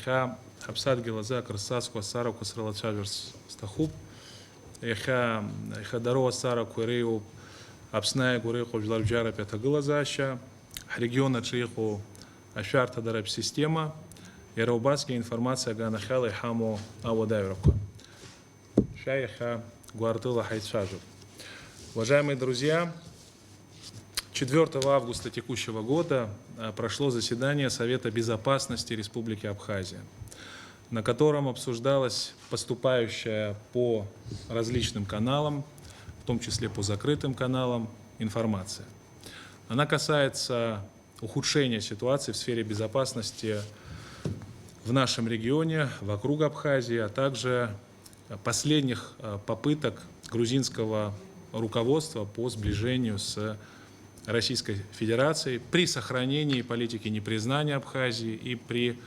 яха хапсадгила за красаску сара кусралачаверс стахуб, яха дарова сара курею абсная гуреху жларджара пятагыла заща, региона чеху ашарта дараб система, яраубасская информация ганахала хаму аводавирку. Шайха гуартыла хайцажу. Уважаемые друзья, 4 августа текущего года прошло заседание Совета Безопасности Республики Абхазия, на котором обсуждалась поступающая по различным каналам, в том числе по закрытым каналам, информация. Она касается ухудшения ситуации в сфере безопасности в нашем регионе, вокруг Абхазии, а также последних попыток грузинского руководства по сближению с Российской Федерацией при сохранении политики непризнания Абхазии и при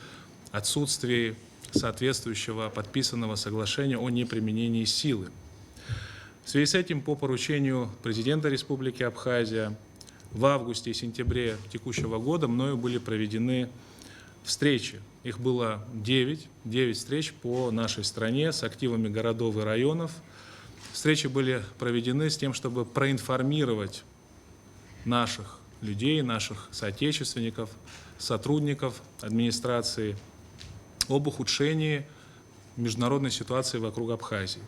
отсутствии соответствующего подписанного соглашения о неприменении силы. В связи с этим, по поручению президента Республики Абхазия, в августе и сентябре текущего года мною были проведены встречи. Их было 9 встреч по нашей стране с активами городов и районов. Встречи были проведены с тем, чтобы проинформировать наших людей, наших соотечественников, сотрудников администрации об ухудшении международной ситуации вокруг Абхазии,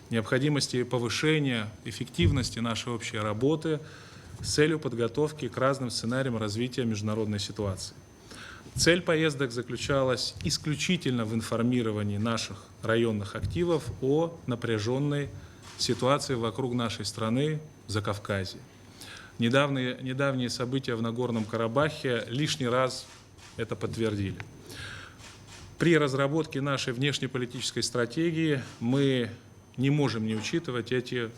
необходимости повышения эффективности нашей общей работы с целью подготовки к разным сценариям развития международной ситуации. Цель поездок заключалась исключительно в информировании наших районных активов о напряженной ситуации вокруг нашей страны в Закавказье. Недавние события в Нагорном Карабахе лишний раз это подтвердили. При разработке нашей внешнеполитической стратегии мы не можем не учитывать эти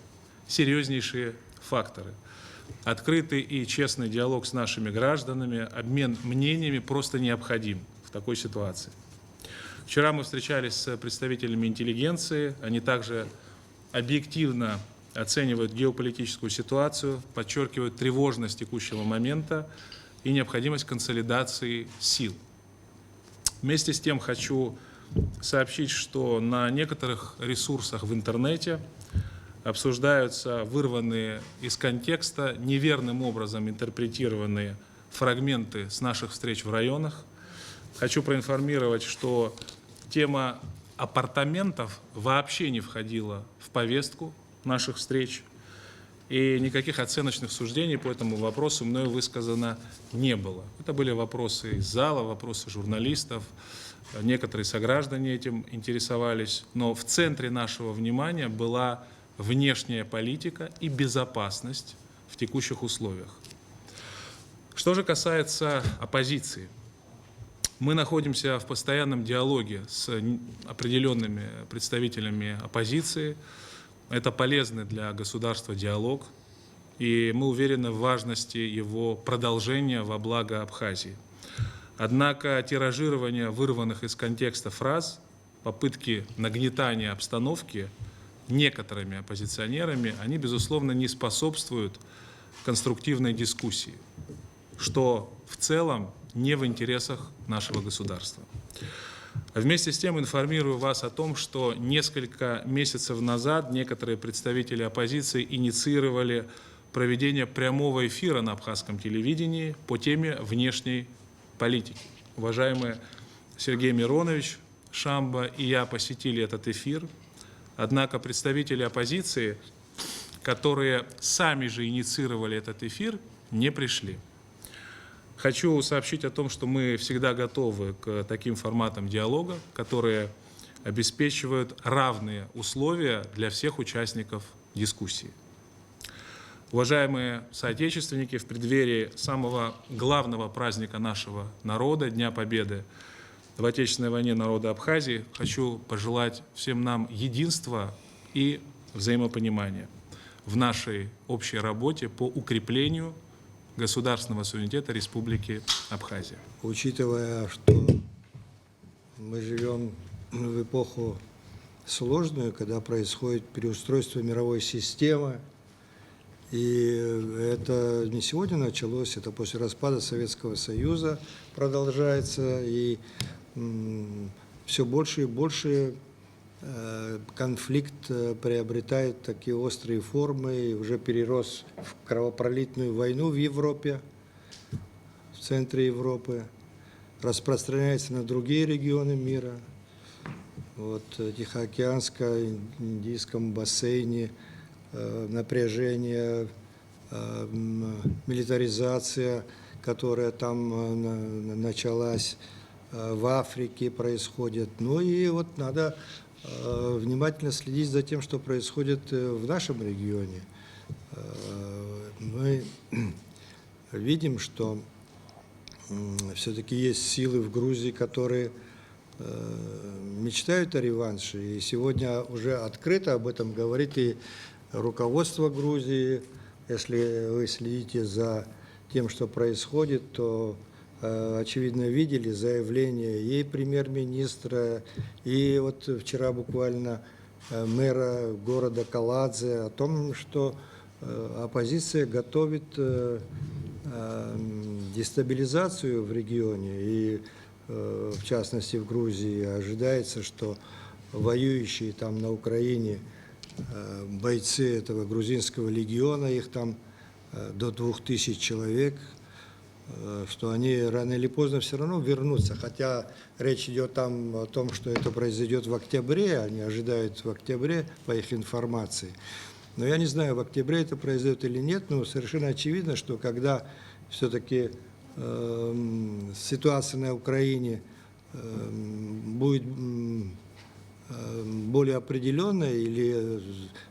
серьезнейшие факторы. Открытый и честный диалог с нашими гражданами, обмен мнениями просто необходим в такой ситуации. Вчера мы встречались с представителями интеллигенции, они также объективно оценивают геополитическую ситуацию, подчеркивают тревожность текущего момента и необходимость консолидации сил. Вместе с тем хочу сообщить, что на некоторых ресурсах в интернете обсуждаются вырванные из контекста, неверным образом интерпретированные фрагменты с наших встреч в районах. Хочу проинформировать, что тема апартаментов вообще не входила в повестку наших встреч, и никаких оценочных суждений по этому вопросу мною высказано не было. Это были вопросы из зала, вопросы журналистов, некоторые сограждане этим интересовались, но в центре нашего внимания была внешняя политика и безопасность в текущих условиях. Что же касается оппозиции, мы находимся в постоянном диалоге с определенными представителями оппозиции. Это полезный для государства диалог, и мы уверены в важности его продолжения во благо Абхазии. Однако тиражирование вырванных из контекста фраз, попытки нагнетания обстановки некоторыми оппозиционерами, они, безусловно, не способствуют конструктивной дискуссии, что в целом не в интересах нашего государства. Вместе с тем информирую вас о том, что несколько месяцев назад некоторые представители оппозиции инициировали проведение прямого эфира на абхазском телевидении по теме внешней политики. Уважаемый Сергей Миронович Шамба и я посетили этот эфир, однако представители оппозиции, которые сами же инициировали этот эфир, не пришли. Хочу сообщить о том, что мы всегда готовы к таким форматам диалога, которые обеспечивают равные условия для всех участников дискуссии. Уважаемые соотечественники, в преддверии самого главного праздника нашего народа, Дня Победы в Отечественной войне народа Абхазии, хочу пожелать всем нам единства и взаимопонимания в нашей общей работе по укреплению государственного суверенитета Республики Абхазия. Учитывая, что мы живем в эпоху сложную, когда происходит переустройство мировой системы, и это не сегодня началось, это после распада Советского Союза продолжается, и все больше и больше конфликт приобретает такие острые формы и уже перерос в кровопролитную войну в Европе, в центре Европы, распространяется на другие регионы мира. Вот, Тихоокеанском, Индийском бассейне, напряжение, милитаризация, которая там началась, в Африке происходит. Ну и вот надо внимательно следить за тем, что происходит в нашем регионе. Мы видим, что все-таки есть силы в Грузии, которые мечтают о реванше. И сегодня уже открыто об этом говорит и руководство Грузии. Если вы следите за тем, что происходит, то очевидно, видели заявление и премьер-министра, и вот вчера буквально мэра города Каладзе о том, что оппозиция готовит дестабилизацию в регионе, и в частности в Грузии ожидается, что воюющие там на Украине бойцы этого грузинского легиона, их там до 2000 человек, что они рано или поздно все равно вернутся, хотя речь идет там о том, что это произойдет в октябре, они ожидают в октябре, по их информации. Но я не знаю, в октябре это произойдет или нет, но совершенно очевидно, что когда все-таки ситуация на Украине будет более определенная или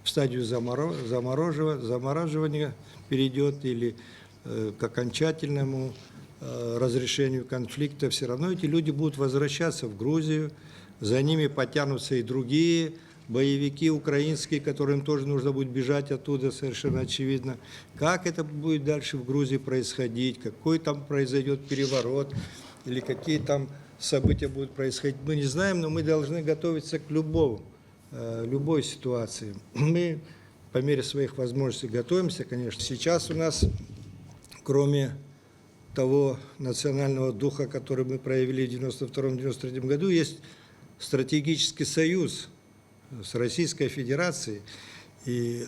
в стадию замораживания перейдет, или к окончательному разрешению конфликта, все равно эти люди будут возвращаться в Грузию, за ними потянутся и другие боевики украинские, которым тоже нужно будет бежать оттуда, совершенно очевидно. Как это будет дальше в Грузии происходить, какой там произойдет переворот, или какие там события будут происходить, мы не знаем, но мы должны готовиться к любой ситуации. Мы по мере своих возможностей готовимся, конечно. Сейчас у нас, кроме того национального духа, который мы проявили в 1992-1993 году, есть стратегический союз с Российской Федерацией. И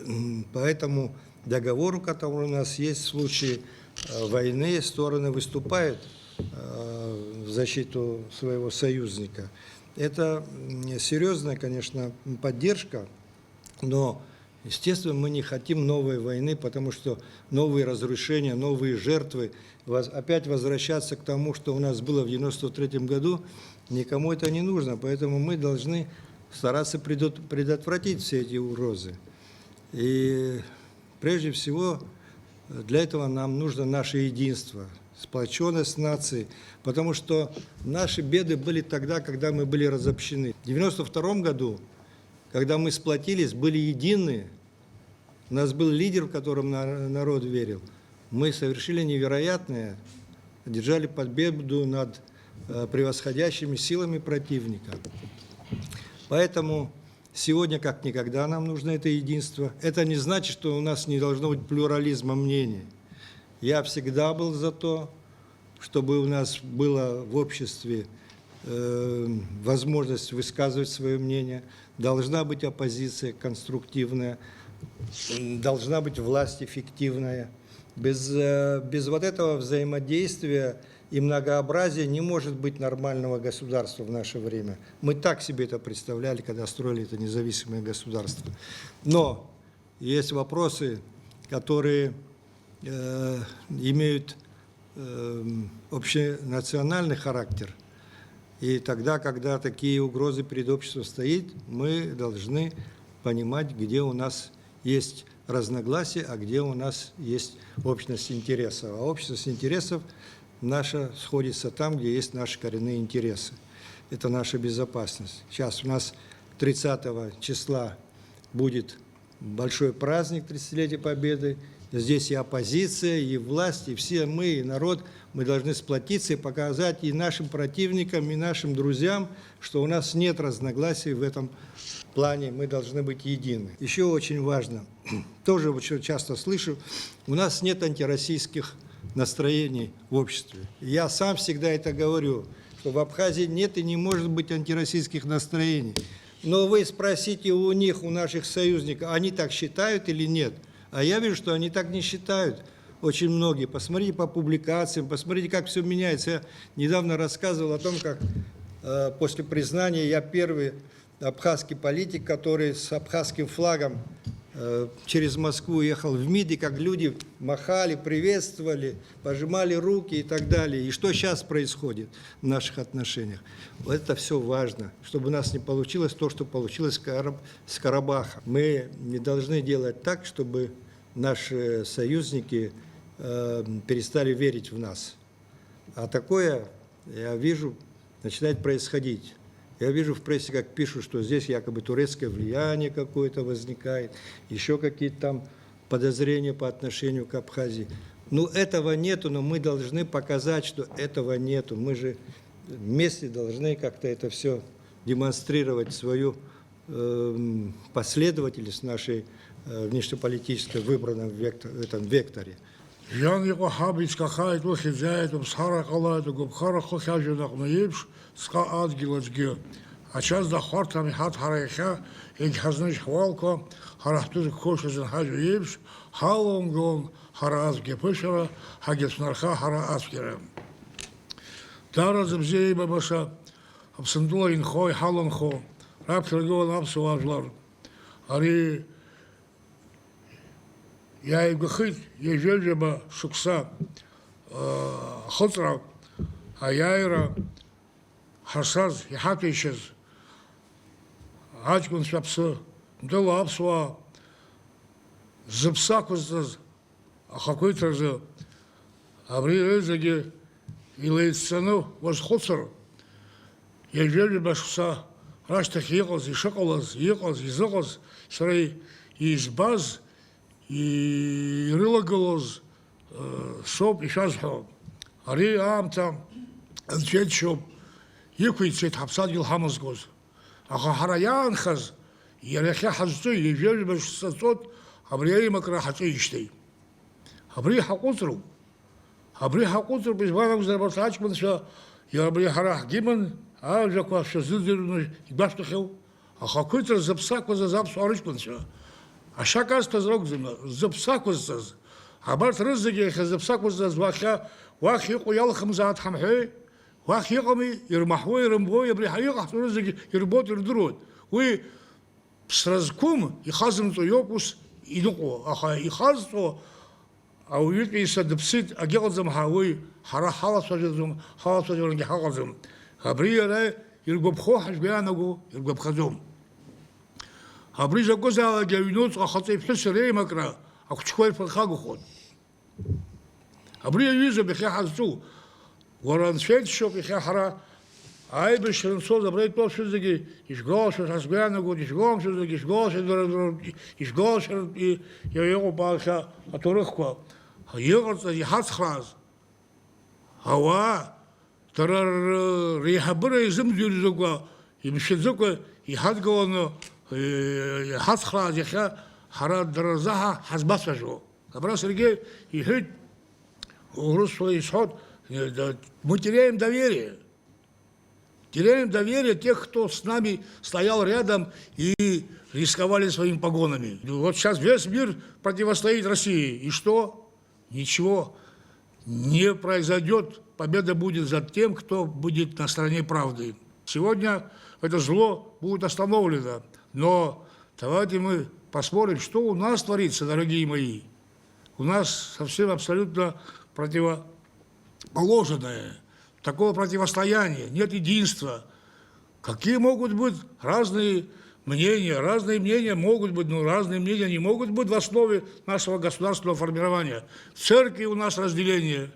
поэтому договору, который у нас есть, в случае войны стороны выступают в защиту своего союзника. Это серьезная, конечно, поддержка, но, естественно, мы не хотим новой войны, потому что новые разрушения, новые жертвы, опять возвращаться к тому, что у нас было в 1993 году, никому это не нужно, поэтому мы должны стараться предотвратить все эти угрозы. И прежде всего для этого нам нужно наше единство, сплоченность нации, потому что наши беды были тогда, когда мы были разобщены. В 1992 году, когда мы сплотились, были едины, у нас был лидер, в котором народ верил, мы совершили невероятное, одержали победу над превосходящими силами противника. Поэтому сегодня, как никогда, нам нужно это единство. Это не значит, что у нас не должно быть плюрализма мнений. Я всегда был за то, чтобы у нас было в обществе возможность высказывать свое мнение. Должна быть оппозиция конструктивная, должна быть власть эффективная. Без вот этого взаимодействия и многообразия не может быть нормального государства в наше время. Мы так себе это представляли, когда строили это независимое государство. Но есть вопросы, которые имеют общенациональный характер. И тогда, когда такие угрозы перед обществом стоит, мы должны понимать, где у нас есть разногласия, а где у нас есть общность интересов. А общность интересов наша сходится там, где есть наши коренные интересы. Это наша безопасность. Сейчас у нас 30 числа будет большой праздник 30-летия Победы. Здесь и оппозиция, и власть, и все мы, и народ, мы должны сплотиться и показать и нашим противникам, и нашим друзьям, что у нас нет разногласий в этом плане, мы должны быть едины. Еще очень важно, тоже очень часто слышу, у нас нет антироссийских настроений в обществе. Я сам всегда это говорю, что в Абхазии нет и не может быть антироссийских настроений. Но вы спросите у них, у наших союзников, они так считают или нет? А я вижу, что они так не считают. Очень многие. Посмотрите по публикациям, посмотрите, как все меняется. Я недавно рассказывал о том, как после признания я первый абхазский политик, который с абхазским флагом через Москву ехал в МИД, и как люди махали, приветствовали, пожимали руки и так далее. И что сейчас происходит в наших отношениях? Вот это все важно, чтобы у нас не получилось то, что получилось с Карабахом. Мы не должны делать так, чтобы наши союзники перестали верить в нас. А такое, я вижу, начинает происходить. Я вижу в прессе, как пишут, что здесь якобы турецкое влияние какое-то возникает, еще какие-то там подозрения по отношению к Абхазии. Ну, этого нету, но мы должны показать, что этого нету. Мы же вместе должны как-то это все демонстрировать, свою последовательность нашей внешнеполитической выбранном в этом векторе. Жан его хабить кахает, лохидзает, обсхара калает, губхара хохяжинах наебш, ска адгилачге. А час да хвартами хат харайха, и хазныш хвалка, харахтуз коша зенхажу ебш, халом гон, харазге пышера, хагеснарха хара аскера. Таразым зей бабаша, абсандула инхой халом хо, рабхергон абсуажлар. Ари я и гахит, я жельжеба шукса хотра, а яйра хасаз, и хатишез, ачкун шапса, дала апсуа, запсакуздаз, а какой-то за абриезаги и лейцану воз хотра, я жельжеба шукса, раштах ехалз, и шоколаз, ехалз, и зогалз, срай из баз, и рылаголоз соп и шазхо. Ари амта анчет шоп екуйцет хапсадгил хамазгоз. Аха хараян хаз ярехя хазтой ежели баш сасот абрией макра хатиштей. Абри хакутру. Абри хакутру безванам зарабатач манша я абри харах гиман а жаква шазудерну баштахел. Аха куйтер запсак за запс аричманша. А шакас тазрогзема запсакуздаз. Абарт рызыги запсакуздаз вахи қуял хамзат хамхе, вахи қами ирмахвой рымбой абрихайық рызыги ирбот ирдурот. Уи сразкум и хазм то йопус идуко, аха и хаз то а уйти и садпсит агелзам хауи хара халас важзум гехалзам. Абрия иргобхо хажбянагу иргобхазум. Абрижа коза гавинот ахатей псерей макра, а кучкой фахагу ход. Абрия виза бехахазу, воран свет шоп бехахара, ай бешренцо забрать то шузаги, ишгош хазбяна год, ишгом шузаги, ишгош и я его балха аторохко. Егорца и хацхраз. Ава тарар рихабра измдюрзуга, и мшедзука и хадгоно хацхраз яха харад дразаха хазбасажо. Кабра Сергей и хит урус свой исход. Мы теряем доверие. Теряем доверие тех, кто с нами стоял рядом и рисковали своими погонами. Вот сейчас весь мир противостоит России. И что? Ничего не произойдет. Победа будет за тем, кто будет на стороне правды. Сегодня это зло будет остановлено. Но давайте мы посмотрим, что у нас творится, дорогие мои. У нас совсем абсолютно противоположное. Такого противостояния, нет единства. Какие могут быть разные мнения? Разные мнения могут быть, но разные мнения не могут быть в основе нашего государственного формирования. В церкви у нас разделение,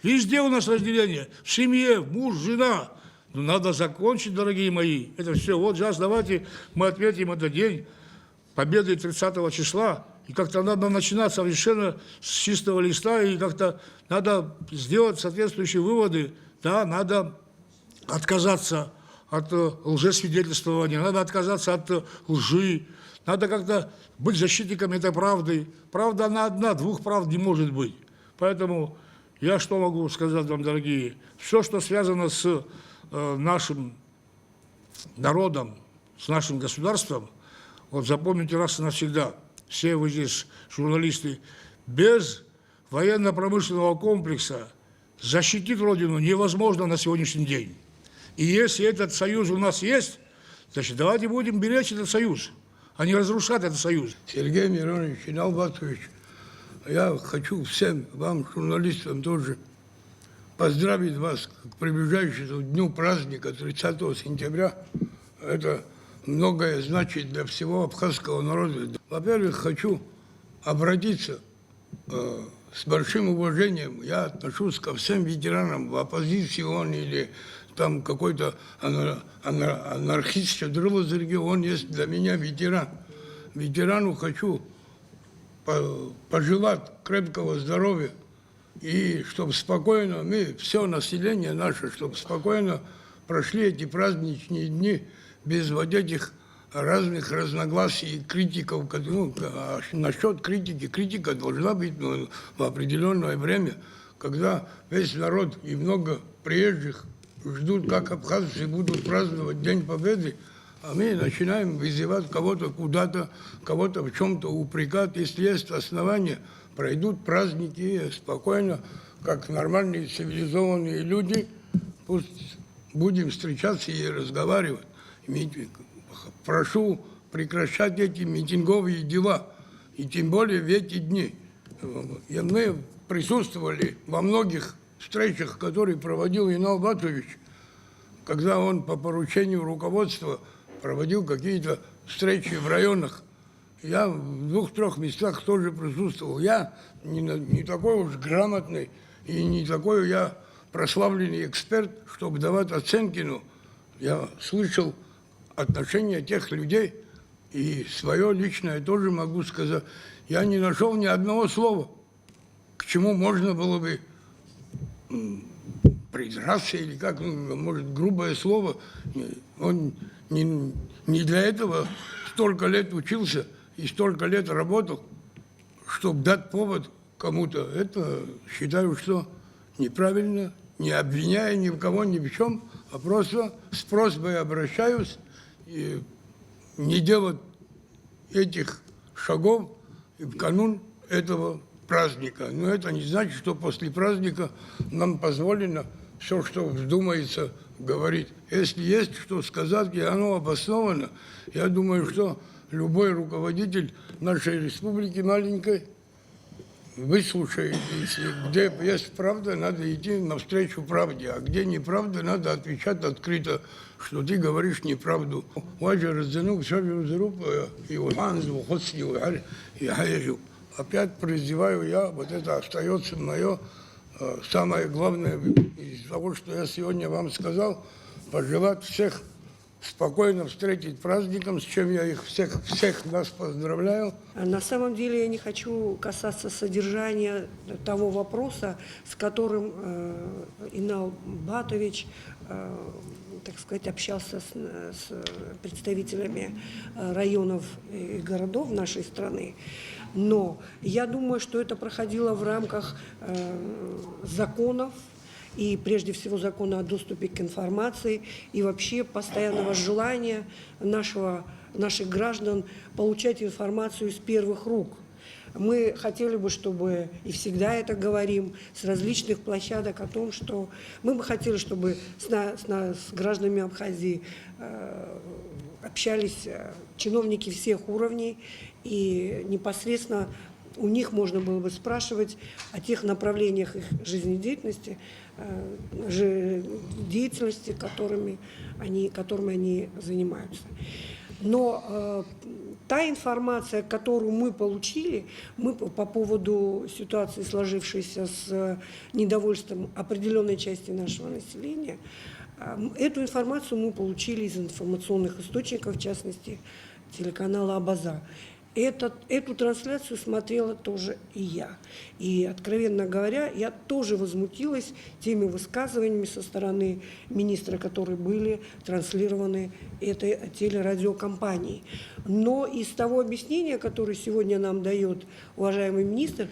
везде у нас разделение. В семье, муж, жена. Но надо закончить, дорогие мои. Это все. Вот сейчас давайте мы отметим этот день победы 30 числа. И как-то надо начинать совершенно с чистого листа. И как-то надо сделать соответствующие выводы. Да, надо отказаться от лжесвидетельствования, надо отказаться от лжи. Надо как-то быть защитником этой правды. Правда, она одна, двух правд не может быть. Поэтому я что могу сказать вам, дорогие? Все, что связано с нашим народом, с нашим государством, вот запомните раз и навсегда, все вы здесь, журналисты, без военно-промышленного комплекса защитить Родину невозможно на сегодняшний день. И если этот союз у нас есть, значит, давайте будем беречь этот союз, а не разрушать этот союз. Сергей Миронович, Инал Батович, я хочу всем вам, журналистам, тоже поздравить вас к приближающему дню праздника 30 сентября. Это многое значит для всего абхазского народа. Во-первых, хочу обратиться с большим уважением. Я отношусь ко всем ветеранам в оппозиции он или там какой-то анархист, он есть для меня ветеран. Ветерану хочу пожелать крепкого здоровья и чтобы спокойно мы, все население наше, чтобы спокойно прошли эти праздничные дни без вот этих разных разногласий и критиков. Ну, насчет критики, критика должна быть в определенное время, когда весь народ и много приезжих ждут, как абхазцы будут праздновать День Победы, а мы начинаем вызывать кого-то куда-то, кого-то в чем-то упрекать. Если есть основания, пройдут праздники спокойно, как нормальные цивилизованные люди, пусть будем встречаться и разговаривать. Прошу прекращать эти митинговые дела, и тем более в эти дни. И мы присутствовали во многих встречах, которые проводил Инал Батович, когда он по поручению руководства проводил какие-то встречи в районах. Я в 2-3 местах тоже присутствовал. Я не такой уж грамотный и не такой я прославленный эксперт, чтобы давать оценки, но я слышал отношения тех людей, и свое личное тоже могу сказать. Я не нашел ни одного слова, к чему можно было бы придраться, или как, может, грубое слово. Он не для этого столько лет учился и столько лет работал, чтобы дать повод кому-то. Это считаю, что неправильно, не обвиняя ни в кого, ни в чем, а просто с просьбой обращаюсь и не делать этих шагов в канун этого праздника. Но это не значит, что после праздника нам позволено все, что вздумается, говорить. Если есть что сказать, и оно обосновано, я думаю, что любой руководитель нашей республики маленькой выслушает. Если где есть правда, надо идти навстречу правде, а где неправда, надо отвечать открыто, что ты говоришь неправду. Опять призываю я, вот это остается мое самое главное из того, что я сегодня вам сказал, пожелать всех спокойно встретить праздником, с чем я их всех нас поздравляю. На самом деле я не хочу касаться содержания того вопроса, с которым Инал Батович, так сказать, общался с представителями районов и городов нашей страны. Но я думаю, что это проходило в рамках законов, и прежде всего закона о доступе к информации, и вообще постоянного желания наших граждан получать информацию из первых рук. Мы хотели бы, чтобы, и всегда это говорим, с различных площадок о том, что мы бы хотели, чтобы с гражданами Абхазии общались чиновники всех уровней, и непосредственно у них можно было бы спрашивать о тех направлениях их жизнедеятельности, которыми они занимаются. Но та информация, которую мы получили, мы по поводу ситуации, сложившейся с недовольством определенной части нашего населения, эту информацию мы получили из информационных источников, в частности, телеканала «Абаза». Эту трансляцию смотрела тоже и я. И, откровенно говоря, я тоже возмутилась теми высказываниями со стороны министра, которые были транслированы этой телерадиокомпанией. Но из того объяснения, которое сегодня нам дает уважаемый министр,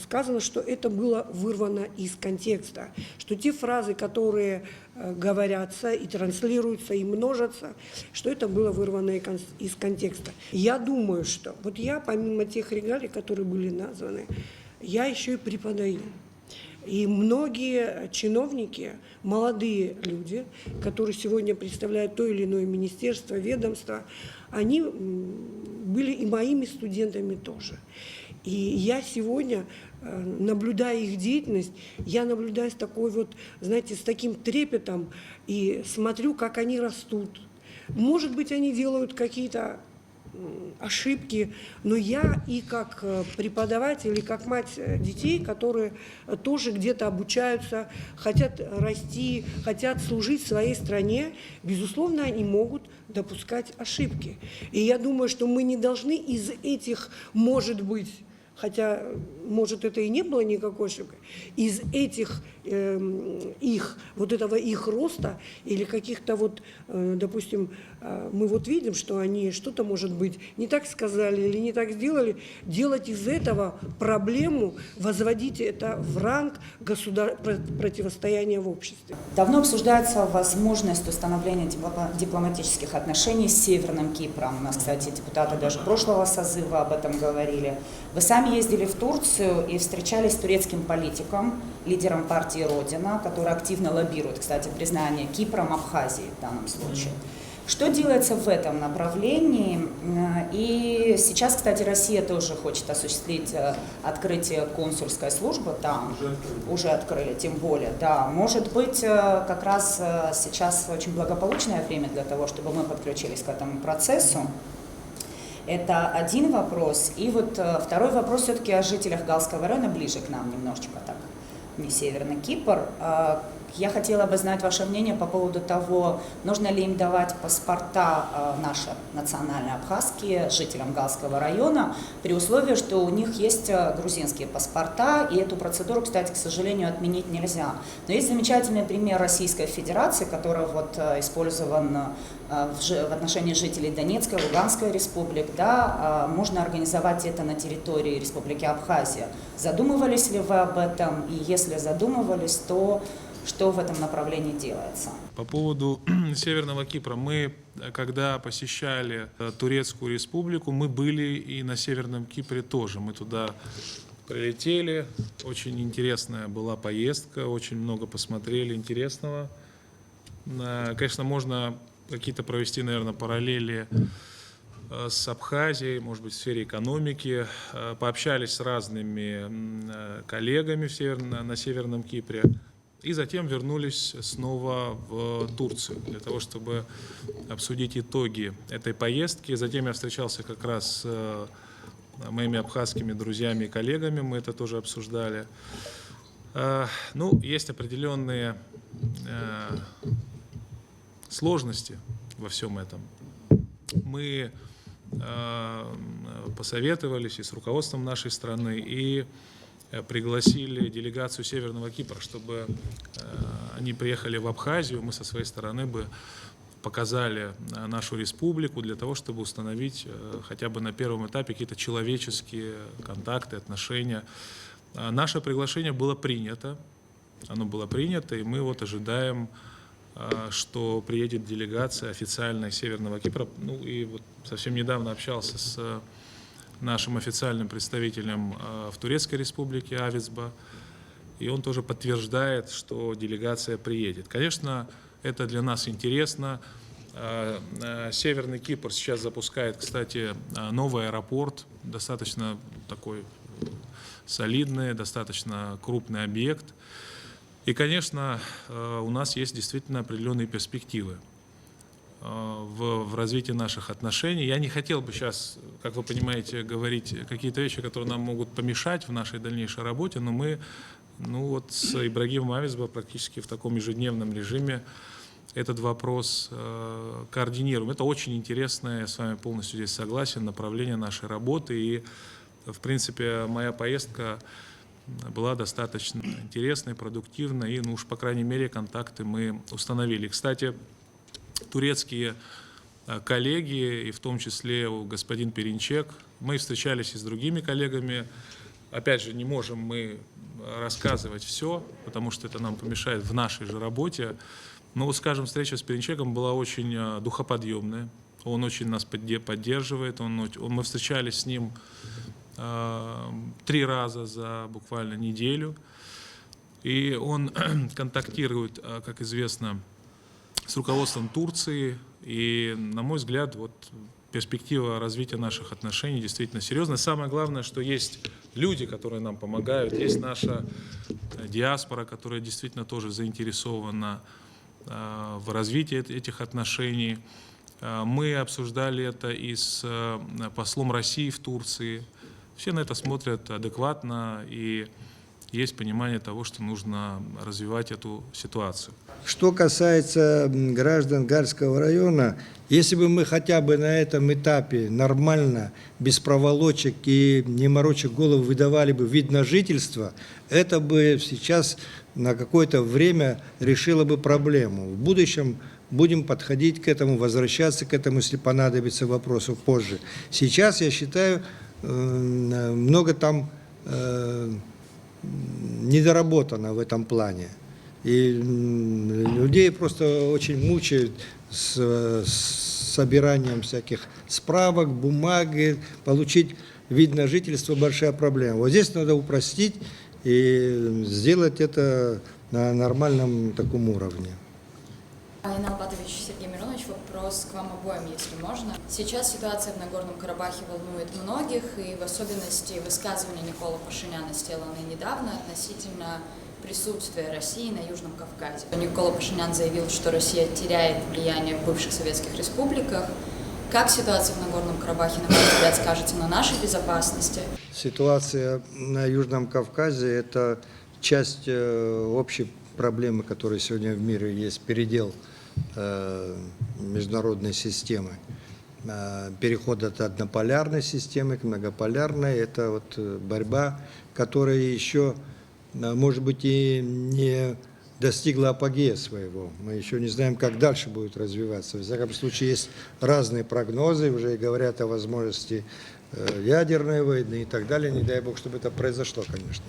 сказано, что это было вырвано из контекста, что те фразы, которые говорятся, и транслируются, и множатся, что это было вырвано из контекста. Я думаю, что вот я, помимо тех регалий, которые были названы, я еще и преподаю. И многие чиновники, молодые люди, которые сегодня представляют то или иное министерство, ведомство, они были и моими студентами тоже. И я сегодня, наблюдая их деятельность, я наблюдаю с такой вот, знаете, с таким трепетом и смотрю, как они растут. Может быть, они делают какие-то ошибки, но я и как преподаватель, и как мать детей, которые тоже где-то обучаются, хотят расти, хотят служить своей стране, безусловно, они могут допускать ошибки. И я думаю, что мы не должны из этих, может быть, хотя, может, это и не было никакой ошибкой, из этих их роста или каких-то вот, допустим, мы вот видим, что они что-то, может быть, не так сказали или не так сделали, делать из этого проблему, возводить это в ранг противостояния в обществе. Давно обсуждается возможность установления дипломатических отношений с Северным Кипром. У нас, кстати, депутаты даже прошлого созыва об этом говорили. Вы сами ездили в Турцию и встречались с турецким политиком, лидером партии «Родина», который активно лоббирует, кстати, признание Кипром Абхазии в данном случае. Что делается в этом направлении? И сейчас, кстати, Россия тоже хочет осуществить открытие консульской службы там. Уже открыли, тем более. Да, может быть, как раз сейчас очень благополучное время для того, чтобы мы подключились к этому процессу. Это один вопрос. И вот второй вопрос все-таки о жителях Галского района, ближе к нам немножечко так, не Северный Кипр. Я хотела бы знать ваше мнение по поводу того, нужно ли им давать паспорта наши национальные абхазские жителям Галского района, при условии, что у них есть грузинские паспорта, и эту процедуру, кстати, к сожалению, отменить нельзя. Но есть замечательный пример Российской Федерации, который вот использован в отношении жителей Донецкой, Луганской республик. Да, можно организовать это на территории Республики Абхазия. Задумывались ли вы об этом? И если задумывались, то что в этом направлении делается? По поводу Северного Кипра. Мы, когда посещали Турецкую республику, мы были и на Северном Кипре тоже. Мы туда прилетели. Очень интересная была поездка, очень много посмотрели интересного. Конечно, можно какие-то провести, наверное, параллели с Абхазией, может быть, в сфере экономики. Пообщались с разными коллегами на Северном Кипре. И затем вернулись снова в Турцию для того, чтобы обсудить итоги этой поездки. Затем я встречался как раз с моими абхазскими друзьями и коллегами, мы это тоже обсуждали. Ну, есть определенные сложности во всем этом. Мы посоветовались и с руководством нашей страны, и пригласили делегацию Северного Кипра, чтобы они приехали в Абхазию, мы со своей стороны бы показали нашу республику для того, чтобы установить хотя бы на первом этапе какие-то человеческие контакты, отношения. Наше приглашение было принято, оно было принято, и мы вот ожидаем, что приедет делегация официальная Северного Кипра. Ну и вот совсем недавно общался с нашим официальным представителем в Турецкой республике Авицба, и он тоже подтверждает, что делегация приедет. Конечно, это для нас интересно. Северный Кипр сейчас запускает, кстати, новый аэропорт, достаточно такой солидный, достаточно крупный объект. И, конечно, у нас есть действительно определенные перспективы в развитии наших отношений. Я не хотел бы сейчас, как вы понимаете, говорить какие-то вещи, которые нам могут помешать в нашей дальнейшей работе, но мы вот с Ибрагимом Авицба практически в таком ежедневном режиме этот вопрос координируем. Это очень интересное, я с вами полностью здесь согласен, направление нашей работы. И, в принципе, моя поездка была достаточно интересной, продуктивной, и, ну уж, по крайней мере, контакты мы установили. Кстати, турецкие коллеги, и в том числе господин Перинчек, мы встречались и с другими коллегами. Опять же, не можем мы рассказывать все, потому что это нам помешает в нашей же работе. Но вот, скажем, встреча с Пелинчеком была очень духоподъемная. Он очень нас поддерживает. Мы встречались с ним 3 раза за буквально неделю. И он контактирует, как известно, с руководством Турции. И, на мой взгляд, вот перспектива развития наших отношений действительно серьезная. Самое главное, что есть люди, которые нам помогают, есть наша диаспора, которая действительно тоже заинтересована в развитии этих отношений. Мы обсуждали это и с послом России в Турции. Все на это смотрят адекватно, и есть понимание того, что нужно развивать эту ситуацию. Что касается граждан Гальского района, если бы мы хотя бы на этом этапе нормально, без проволочек и не мороча голову выдавали бы вид на жительство, это бы сейчас на какое-то время решило бы проблему. В будущем будем подходить к этому, возвращаться к этому, если понадобится вопросу позже. Сейчас, я считаю, много там недоработано в этом плане. И людей просто очень мучают с собиранием всяких справок, бумаги, получить вид на жительство – большая проблема. Вот здесь надо упростить и сделать это на нормальном таком уровне. Инал Батович, Сергей Миронович, вопрос к вам обоим, если можно. Сейчас ситуация в Нагорном Карабахе волнует многих, и в особенности высказывания Никола Пашиняна, сделанные недавно относительно присутствия России на Южном Кавказе. Никола Пашинян заявил, что Россия теряет влияние в бывших советских республиках. Как ситуация в Нагорном Карабахе, на ваш взгляд, скажется на нашей безопасности? Ситуация на Южном Кавказе – это часть общей проблемы, которая сегодня в мире есть, передел международной системы. Переход от однополярной системы к многополярной – это вот борьба, которая еще, может быть, и не достигла апогея своего. Мы еще не знаем, как дальше будет развиваться. Во всяком случае, есть разные прогнозы, уже говорят о возможности ядерной войны и так далее. Не дай бог, чтобы это произошло, конечно.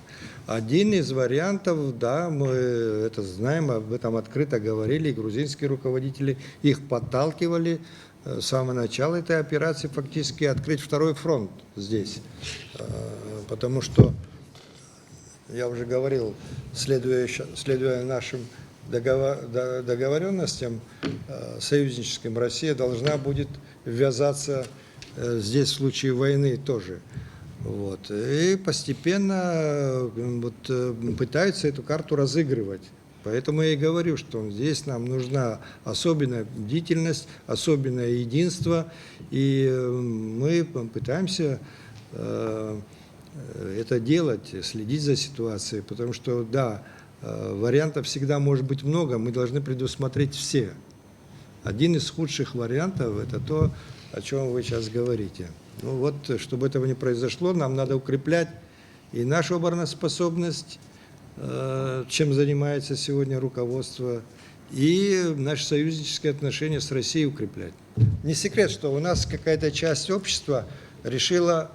Один из вариантов, да, мы это знаем, об этом открыто говорили, и грузинские руководители их подталкивали с самого начала этой операции фактически открыть второй фронт здесь. Потому что, я уже говорил, следуя нашим договоренностям союзническим, Россия должна будет ввязаться здесь в случае войны тоже. Вот. И постепенно пытаются эту карту разыгрывать. Поэтому я и говорю, что здесь нам нужна особенная бдительность, особенное единство. И мы пытаемся это делать, следить за ситуацией. Потому что, да, вариантов всегда может быть много, мы должны предусмотреть все. Один из худших вариантов – это то, о чем вы сейчас говорите. Ну вот, чтобы этого не произошло, нам надо укреплять и нашу обороноспособность, чем занимается сегодня руководство, и наши союзнические отношения с Россией укреплять. Не секрет, что у нас какая-то часть общества решила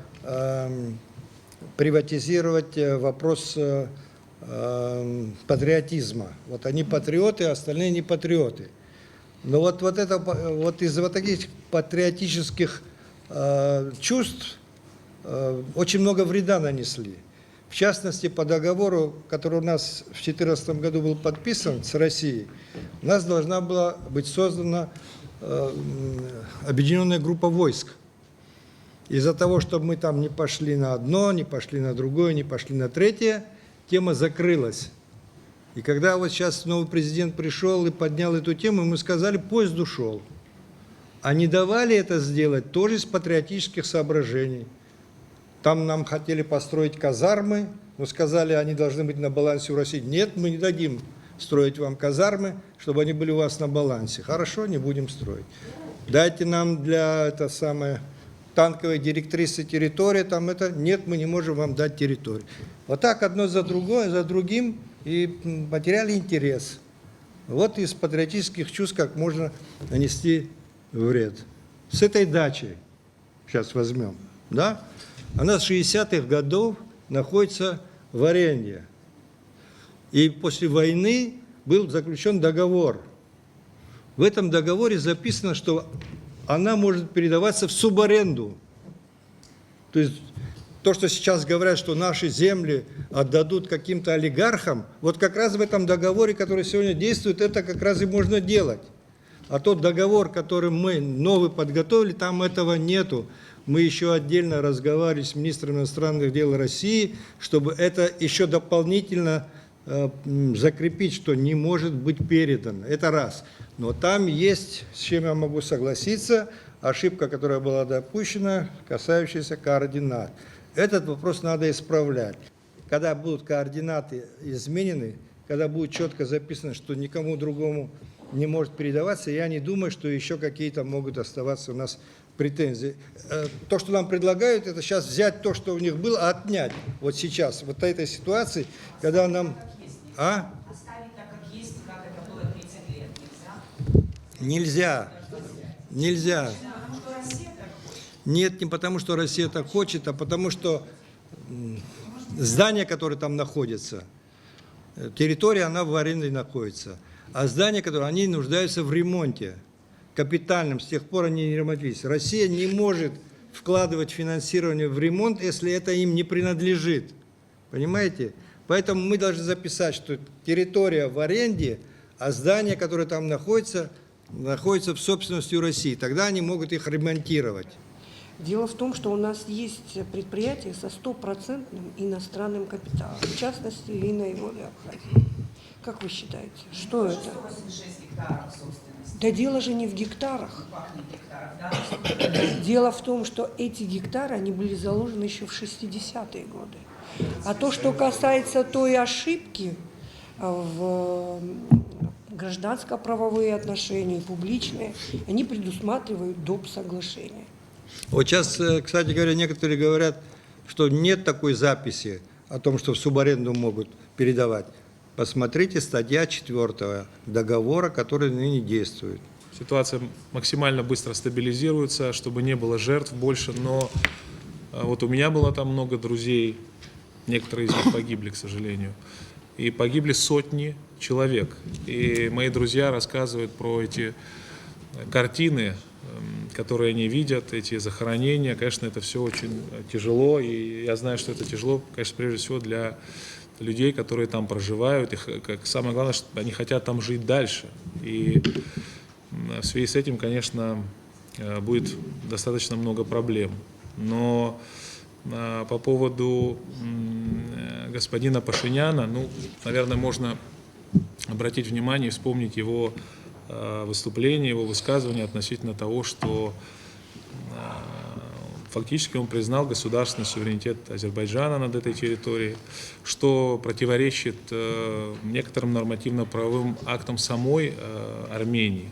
приватизировать вопрос патриотизма. Вот они патриоты, а остальные не патриоты. Но вот из-за вот таких патриотических чувств очень много вреда нанесли. В частности, по договору, который у нас в 2014 году был подписан с Россией, у нас должна была быть создана объединенная группа войск. Из-за того, что мы там не пошли на одно, не пошли на другое, не пошли на третье, тема закрылась. И когда вот сейчас новый президент пришел и поднял эту тему, мы сказали, поезд ушел. А не давали это сделать тоже из патриотических соображений. Там нам хотели построить казармы, но сказали, они должны быть на балансе у России. Нет, мы не дадим строить вам казармы, чтобы они были у вас на балансе. Хорошо, не будем строить. Дайте нам для танковой директрисы территории, там это, нет, мы не можем вам дать территорию. Вот так одно за другим и потеряли интерес. Вот из патриотических чувств как можно нанести вред. С этой дачей, сейчас возьмем, да, она с 60-х годов находится в аренде. И после войны был заключен договор В этом договоре записано, что она может передаваться в субаренду. То есть то, что сейчас говорят, что наши земли отдадут каким-то олигархам, вот как раз в этом договоре, который сегодня действует, это как раз и можно делать. А тот договор, который мы новый подготовили, там этого нету. Мы еще отдельно разговаривали с министром иностранных дел России, чтобы это еще дополнительно закрепить, что не может быть передано. Это раз. Но там есть, с чем я могу согласиться, ошибка, которая была допущена, касающаяся координат. Этот вопрос надо исправлять. Когда будут координаты изменены, когда будет четко записано, что никому другому не может передаваться, я не думаю, что еще какие-то могут оставаться у нас претензии. То, что нам предлагают, это сейчас взять то, что у них было, а отнять. Вот сейчас, вот этой ситуации, когда нам... А? Оставить так, как есть, как это было 30 лет, Нельзя. Нельзя. Нет, не потому, что Россия так хочет, а потому, что здание, которое там находится, территория, она в аренде находится. А здания, которые, они нуждаются в ремонте капитальном, с тех пор они не ремонтировались. Россия не может вкладывать финансирование в ремонт, если это им не принадлежит. Понимаете? Поэтому мы должны записать, что территория в аренде, а здания, которые там находятся в собственности у России. Тогда они могут их ремонтировать. Дело в том, что у нас есть предприятие со 100% иностранным капиталом, в частности, Львиные воды Абхазии. Как вы считаете, что это? 186 гектаров собственности. Да дело же не в гектарах. Пахнет гектаров, да? Дело в том, что эти гектары, они были заложены еще в 60-е годы. А то, что касается той ошибки в гражданско-правовые отношения, публичные, они предусматривают доп. Соглашения. Вот сейчас, кстати говоря, некоторые говорят, что нет такой записи о том, что в субаренду могут передавать. Посмотрите статья 4 договора, который ныне действует. Ситуация максимально быстро стабилизируется, чтобы не было жертв больше, но вот у меня было там много друзей, некоторые из них погибли, к сожалению, и погибли сотни человек. И мои друзья рассказывают про эти картины, которые они видят, эти захоронения. Конечно, это все очень тяжело, и я знаю, что это тяжело, конечно, прежде всего для людей, которые там проживают. И как самое главное, что они хотят там жить дальше. И в связи с этим, конечно, будет достаточно много проблем. Но по поводу господина Пашиняна, ну, наверное, можно обратить внимание и вспомнить его выступление, его высказывание относительно того, что фактически он признал государственный суверенитет Азербайджана над этой территорией, что противоречит некоторым нормативно-правовым актам самой Армении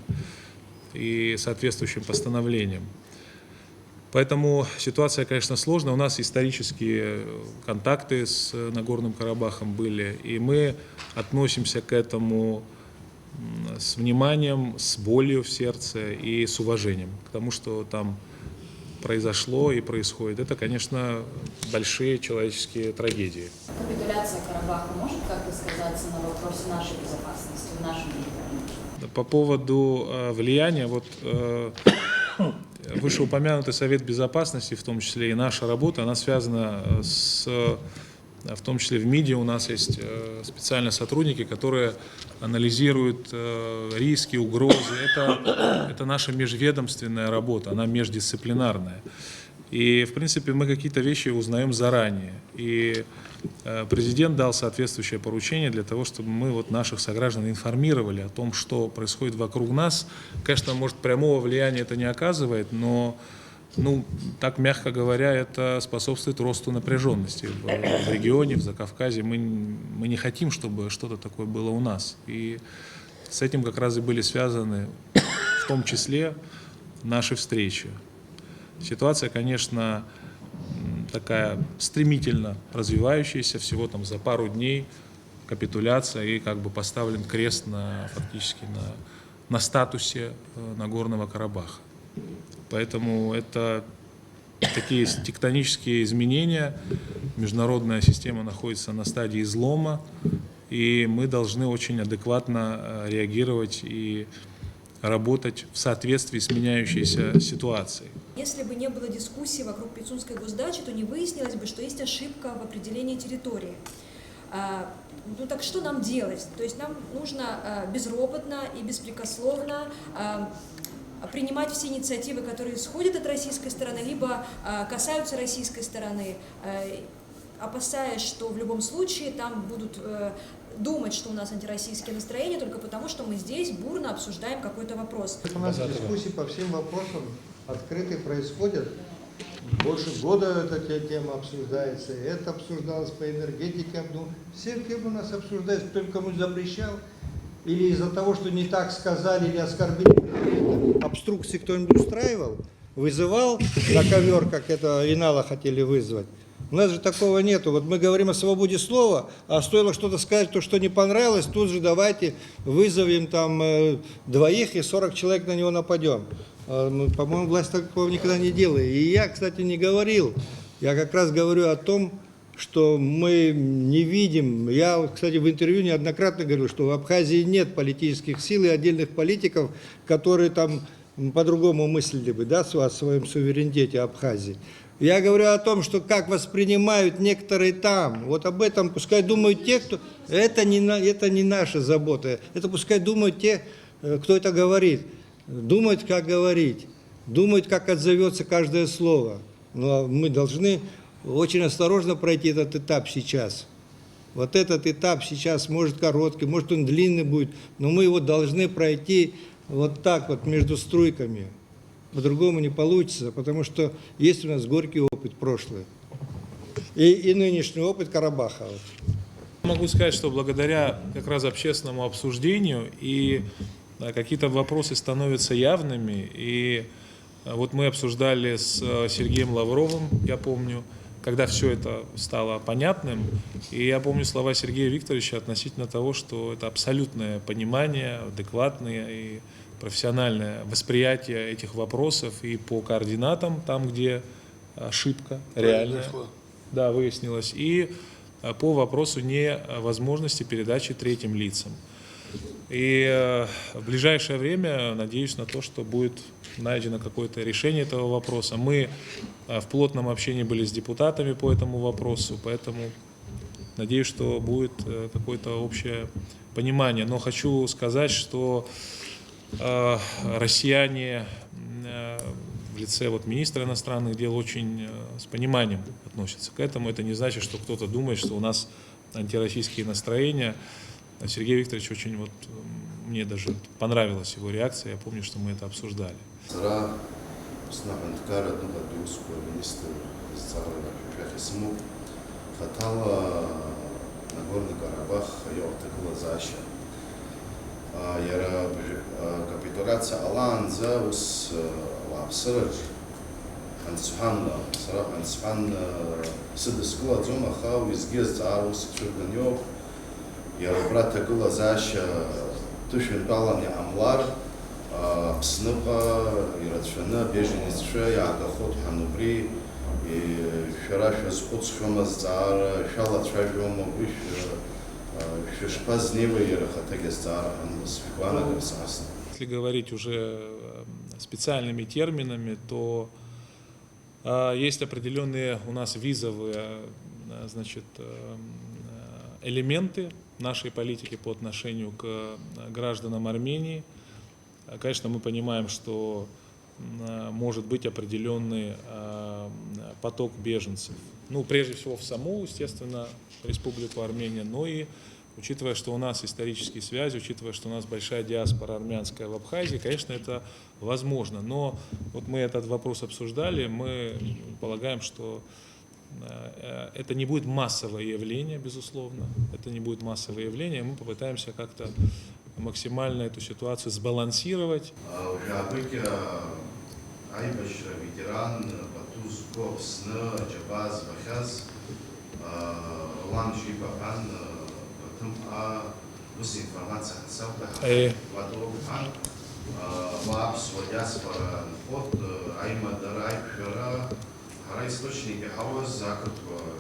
и соответствующим постановлениям. Поэтому ситуация, конечно, сложная. У нас исторические контакты с Нагорным Карабахом были, и мы относимся к этому с вниманием, с болью в сердце и с уважением к тому, что там произошло и происходит. Это, конечно, большие человеческие трагедии. Капитуляция Карабаха может как-то сказаться на вопросе нашей безопасности в нашем регионе? По поводу влияния, вот вышеупомянутый Совет Безопасности, в том числе и наша работа, она связана в том числе в МИДе у нас есть специальные сотрудники, которые анализируют риски, угрозы. Это наша межведомственная работа, она междисциплинарная. И, в принципе, мы какие-то вещи узнаем заранее. И президент дал соответствующее поручение для того, чтобы мы вот наших сограждан информировали о том, что происходит вокруг нас. Конечно, может, прямого влияния это не оказывает, но, ну, так мягко говоря, это способствует росту напряженности в регионе, в Закавказье. Мы не хотим, чтобы что-то такое было у нас. И с этим как раз и были связаны, в том числе, наши встречи. Ситуация, конечно, такая стремительно развивающаяся, всего там за пару дней капитуляция, и как бы поставлен крест фактически на статусе Нагорного Карабаха. Поэтому это такие тектонические изменения, международная система находится на стадии излома, и мы должны очень адекватно реагировать и работать в соответствии с меняющейся ситуацией. Если бы не было дискуссии вокруг Пицунской госдачи, то не выяснилось бы, что есть ошибка в определении территории. Ну так что нам делать? То есть нам нужно безропотно и беспрекословно принимать все инициативы, которые исходят от российской стороны, либо касаются российской стороны, опасаясь, что в любом случае там будут думать, что у нас антироссийские настроения, только потому, что мы здесь бурно обсуждаем какой-то вопрос. У нас дискуссии по всем вопросам открытые происходят. Больше года эта тема обсуждается, и это обсуждалось по энергетике. Все темы у нас обсуждаются, кто кому запрещал, или из-за того, что не так сказали или оскорбили. Обструкции кто-нибудь устраивал, вызывал на ковер, как это Инала хотели вызвать. У нас же такого нету. Вот мы говорим о свободе слова, а стоило что-то сказать, то, что не понравилось, тут же давайте вызовем там 2 и 40 человек на него нападем. По-моему, власть такого никогда не делает. И я, кстати, не говорил. Я как раз говорю о том, что мы не видим. Я, кстати, в интервью неоднократно говорил, что в Абхазии нет политических сил и отдельных политиков, которые там по-другому мыслили бы, да, о своем суверенитете Абхазии. Я говорю о том, что как воспринимают некоторые там. Вот об этом пускай думают те, кто... Это не наша забота. Это пускай думают те, кто это говорит. Думают, как говорить. Думают, как отзовется каждое слово. Но мы должны очень осторожно пройти этот этап сейчас. Вот этот этап сейчас может короткий, может он длинный будет, но мы его должны пройти вот так вот между струйками. По-другому не получится, потому что есть у нас горький опыт прошлый. И нынешний опыт Карабаха. Могу сказать, что благодаря как раз общественному обсуждению и какие-то вопросы становятся явными. И вот мы обсуждали с Сергеем Лавровым, я помню, когда все это стало понятным. И я помню слова Сергея Викторовича относительно того, что это абсолютное понимание, адекватное и профессиональное восприятие этих вопросов и по координатам, там, где ошибка реальная, да, выяснилась, и по вопросу невозможности передачи третьим лицам. И в ближайшее время надеюсь на то, что будет найдено какое-то решение этого вопроса. Мы в плотном общении были с депутатами по этому вопросу, поэтому надеюсь, что будет какое-то общее понимание. Но хочу сказать, что россияне в лице министра иностранных дел очень с пониманием относятся к этому. Это не значит, что кто-то думает, что у нас антироссийские настроения. Сергей Викторович очень мне даже понравилась его реакция. Я помню, что мы это обсуждали. Яра капитуляция Аланза ус лапсырж ансхан сара ансхан сидскула зома хау изгез зарус чурганёв яра брата гула заша тушин балани амлар псныпа иратшана беженецше ягахот ханубри и шараша споцхамаз зара шала чажома биш Если говорить уже специальными терминами, то есть определенные у нас визовые, элементы нашей политики по отношению к гражданам Армении. Конечно, мы понимаем, что может быть определенный поток беженцев. Прежде всего в саму, естественно, Республику Армения, но и учитывая, что у нас исторические связи, учитывая, что у нас большая диаспора армянская в Абхазии, конечно, это возможно. Но мы этот вопрос обсуждали, мы полагаем, что это не будет массовое явление, безусловно. Это не будет массовое явление, мы попытаемся как-то максимально эту ситуацию сбалансировать. Источники хавоз закрыт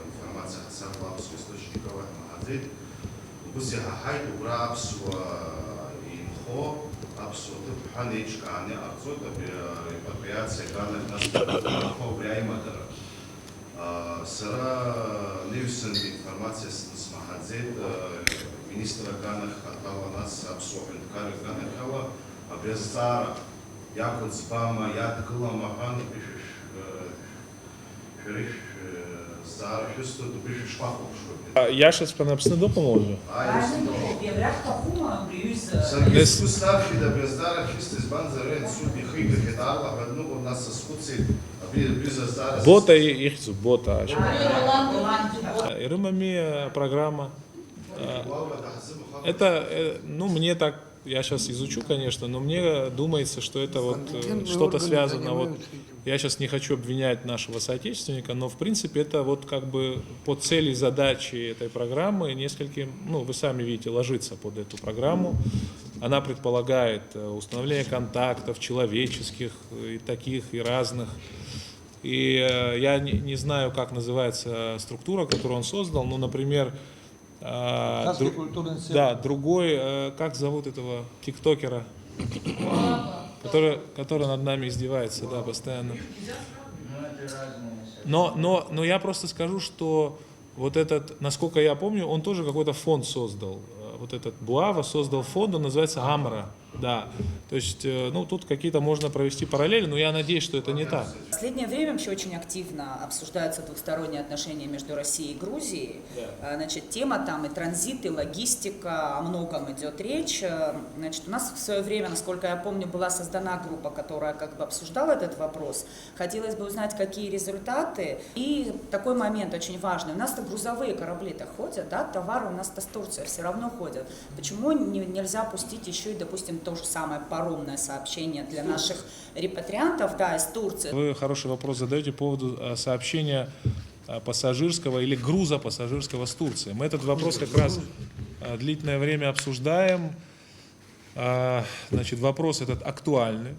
информация хасан лапс источниковых магазин. Бузя хайт урабс инхо абсолютно паничкане, абсолютно репатриация данных нас повлияемадыр. Сыра Ньюсон информация с Махадзет министра данных хатала нас абсолютно данных хала обрезара якут спама яткала махана пишешь фериш зара хюсту пишешь шпахов что. Я сейчас понапсны допомогу. Сергей Густавович да бездара чистый банзарен судни хига хитала одну у нас сосуцы бездара. Бота их бота. Ирымами программа. Это, ну, мне так, я сейчас изучу, конечно, но мне думается, что это вот что-то связано. Вот, я сейчас не хочу обвинять нашего соотечественника, но в принципе это вот как бы по цели и задачи этой программы нескольким, ну, вы сами видите, ложится под эту программу. Она предполагает установление контактов человеческих, и таких, и разных. И я не знаю, как называется структура, которую он создал, но, например, да, другой, как зовут этого тиктокера, который над нами издевается, да, постоянно. Но я просто скажу, что вот этот, насколько я помню, он тоже какой-то фонд создал. Вот этот Буава создал фонд, он называется Амра. Да, то есть, ну, тут какие-то можно провести параллели, но я надеюсь, что это не так. В последнее время вообще очень активно обсуждаются двухсторонние отношения между Россией и Грузией. Да. Значит, тема там и транзит, и логистика, о многом идет речь. Значит, у нас в свое время, насколько я помню, была создана группа, которая как бы обсуждала этот вопрос. Хотелось бы узнать, какие результаты. И такой момент очень важный. У нас-то грузовые корабли-то ходят, да, товары у нас-то с Турции все равно ходят. Почему нельзя пустить еще и, допустим, то же самое паромное сообщение для наших репатриантов, да, из Турции? Вы хороший вопрос задаете по поводу сообщения пассажирского или груза пассажирского с Турции. Мы этот вопрос как раз длительное время обсуждаем. Значит, вопрос этот актуальный,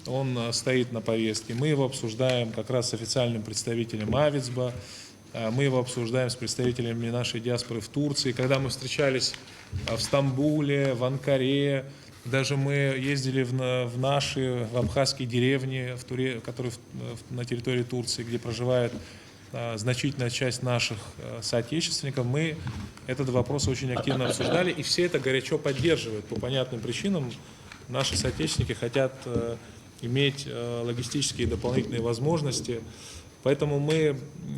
он стоит на повестке. Мы его обсуждаем как раз с официальным представителем Авицба, мы его обсуждаем с представителями нашей диаспоры в Турции. Когда мы встречались в Стамбуле, в Анкаре, даже мы ездили в абхазские деревни, которые на территории Турции, где проживает значительная часть наших соотечественников. Мы этот вопрос очень активно обсуждали, и все это горячо поддерживают. По понятным причинам наши соотечественники хотят иметь логистические дополнительные возможности. Поэтому мы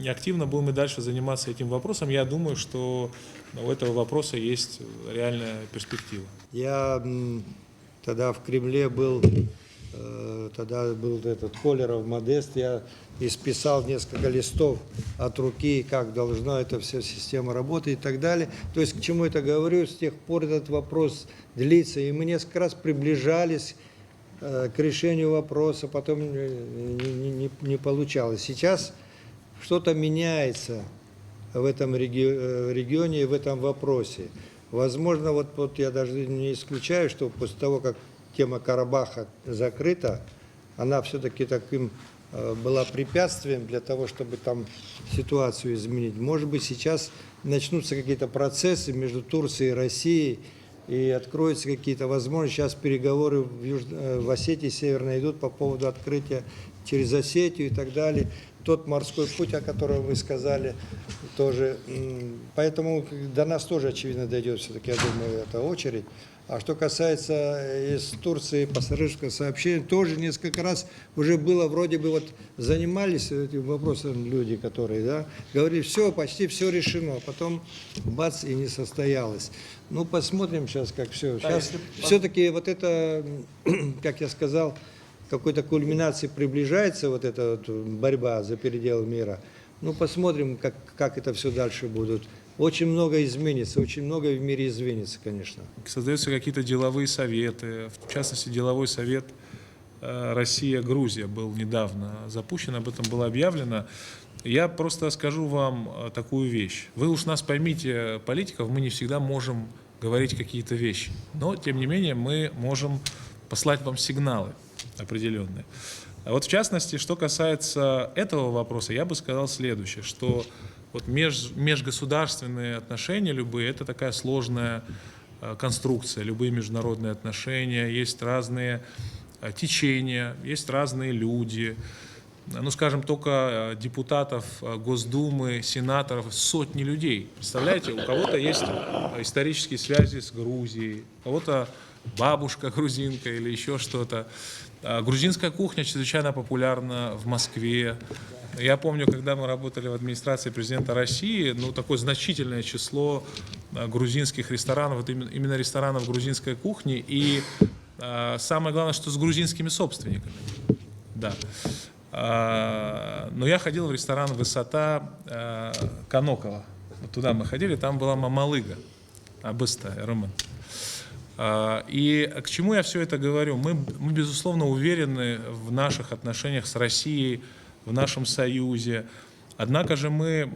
активно будем и дальше заниматься этим вопросом. Я думаю, что у этого вопроса есть реальная перспектива. Я тогда в Кремле был, тогда был этот Холеров Модест, я исписал несколько листов от руки, как должна эта вся система работать и так далее. То есть к чему это говорю, с тех пор этот вопрос длится, и мы несколько раз приближались к решению вопроса, потом не получалось. Сейчас что-то меняется в этом регионе и в этом вопросе. Возможно, вот я даже не исключаю, что после того, как тема Карабаха закрыта, она все-таки таким была препятствием для того, чтобы там ситуацию изменить. Может быть, сейчас начнутся какие-то процессы между Турцией и Россией, и откроются какие-то возможности. Сейчас переговоры в Осетии Северной идут по поводу открытия через Осетию и так далее. Тот морской путь, о котором вы сказали, тоже. Поэтому до нас тоже, очевидно, дойдет все-таки, я думаю, эта очередь. А что касается из Турции пассажирского сообщения, тоже несколько раз уже было, вроде бы, вот занимались этим вопросом люди, которые, да, говорили, все, почти все решено, потом бац, и не состоялось. Ну, посмотрим сейчас, как все. Сейчас все-таки вот это, как я сказал, к какой-то кульминации приближается вот эта вот борьба за переделы мира. Ну, посмотрим, как это все дальше будет. Очень много изменится, очень много в мире изменится, конечно. Создаются какие-то деловые советы, в частности, деловой совет Россия-Грузия был недавно запущен, об этом было объявлено. Я просто скажу вам такую вещь. Вы уж нас поймите, политиков, мы не всегда можем говорить какие-то вещи, но, тем не менее, мы можем послать вам сигналы определенные. А вот в частности, что касается этого вопроса, я бы сказал следующее, что вот межгосударственные отношения любые – это такая сложная конструкция, любые международные отношения, есть разные течения, есть разные люди. Ну, скажем, только депутатов Госдумы, сенаторов, сотни людей. Представляете, у кого-то есть исторические связи с Грузией, у кого-то бабушка грузинка или еще что-то. Грузинская кухня чрезвычайно популярна в Москве. Я помню, когда мы работали в администрации президента России, ну, такое значительное число грузинских ресторанов, вот именно ресторанов грузинской кухни, и самое главное, что с грузинскими собственниками. Да. Но я ходил в ресторан «Высота» Конокова. Вот туда мы ходили, там была мамалыга, абыста, румын. И к чему я все это говорю? Мы, безусловно, уверены в наших отношениях с Россией, в нашем союзе. Однако же мы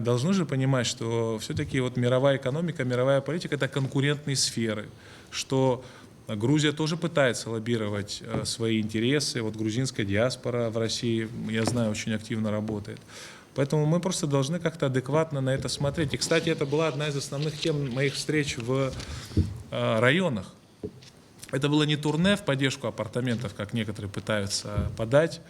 должны же понимать, что все-таки вот мировая экономика, мировая политика – это конкурентные сферы, что Грузия тоже пытается лоббировать свои интересы. Вот грузинская диаспора в России, я знаю, очень активно работает. Поэтому мы просто должны как-то адекватно на это смотреть. И, кстати, это была одна из основных тем моих встреч в районах. Это было не турне в поддержку апартаментов, как некоторые пытаются подать.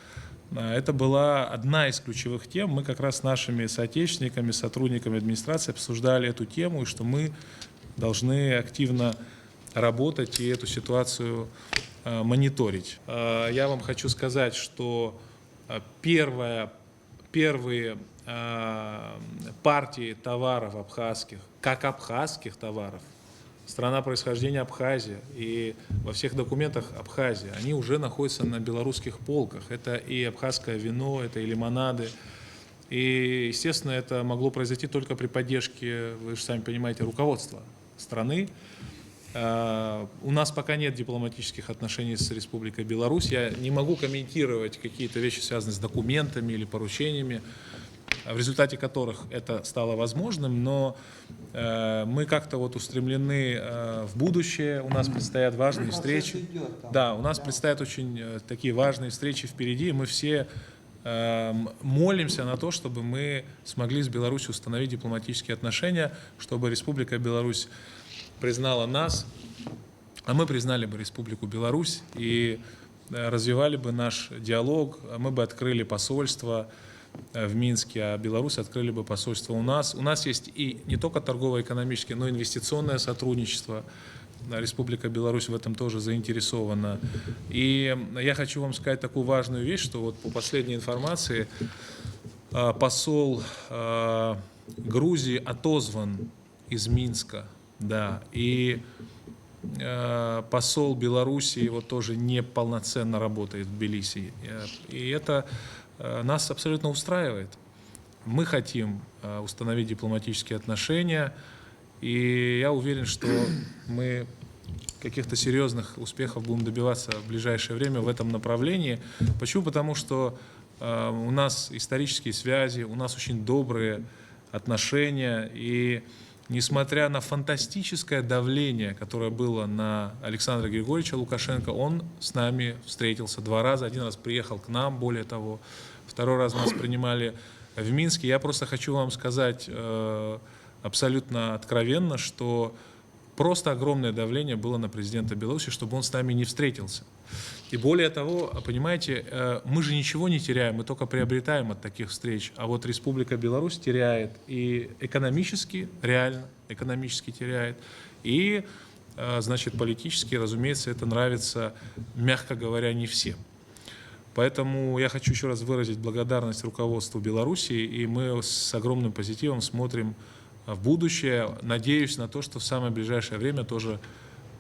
Это была одна из ключевых тем. Мы как раз с нашими соотечественниками, сотрудниками администрации обсуждали эту тему, и что мы должны активно работать и эту ситуацию мониторить. Я вам хочу сказать, что первые партии товаров абхазских, как абхазских товаров, страна происхождения Абхазия, и во всех документах Абхазия, они уже находятся на белорусских полках. Это и абхазское вино, это и лимонады. И, естественно, это могло произойти только при поддержке, вы же сами понимаете, руководства страны. У нас пока нет дипломатических отношений с Республикой Беларусь. Я не могу комментировать какие-то вещи, связанные с документами или поручениями, в результате которых это стало возможным, но мы как-то вот устремлены в будущее, у нас предстоят важные встречи. Да, у нас предстоят очень такие важные встречи впереди, и мы все молимся на то, чтобы мы смогли с Беларусью установить дипломатические отношения, чтобы Республика Беларусь признала нас, а мы признали бы Республику Беларусь и развивали бы наш диалог, мы бы открыли посольство в Минске, а Беларусь открыли бы посольство у нас. У нас есть и не только торгово-экономическое, но и инвестиционное сотрудничество. Республика Беларусь в этом тоже заинтересована. И я хочу вам сказать такую важную вещь, что вот по последней информации посол Грузии отозван из Минска. Да, и посол Белоруссии вот тоже неполноценно работает в Тбилиси. И это нас абсолютно устраивает. Мы хотим установить дипломатические отношения, и я уверен, что мы каких-то серьезных успехов будем добиваться в ближайшее время в этом направлении. Почему? Потому что у нас исторические связи, у нас очень добрые отношения, и несмотря на фантастическое давление, которое было на Александра Григорьевича Лукашенко, он с нами встретился 2 раза. 1 раз приехал к нам, более того, 2-й раз нас принимали в Минске. Я просто хочу вам сказать абсолютно откровенно, что просто огромное давление было на президента Беларуси, чтобы он с нами не встретился. И более того, понимаете, мы же ничего не теряем, мы только приобретаем от таких встреч. А вот Республика Беларусь теряет и экономически, реально экономически теряет, и, значит, политически, разумеется, это нравится, мягко говоря, не всем. Поэтому я хочу еще раз выразить благодарность руководству Белоруссии, и мы с огромным позитивом смотрим в будущее. Надеюсь на то, что в самое ближайшее время тоже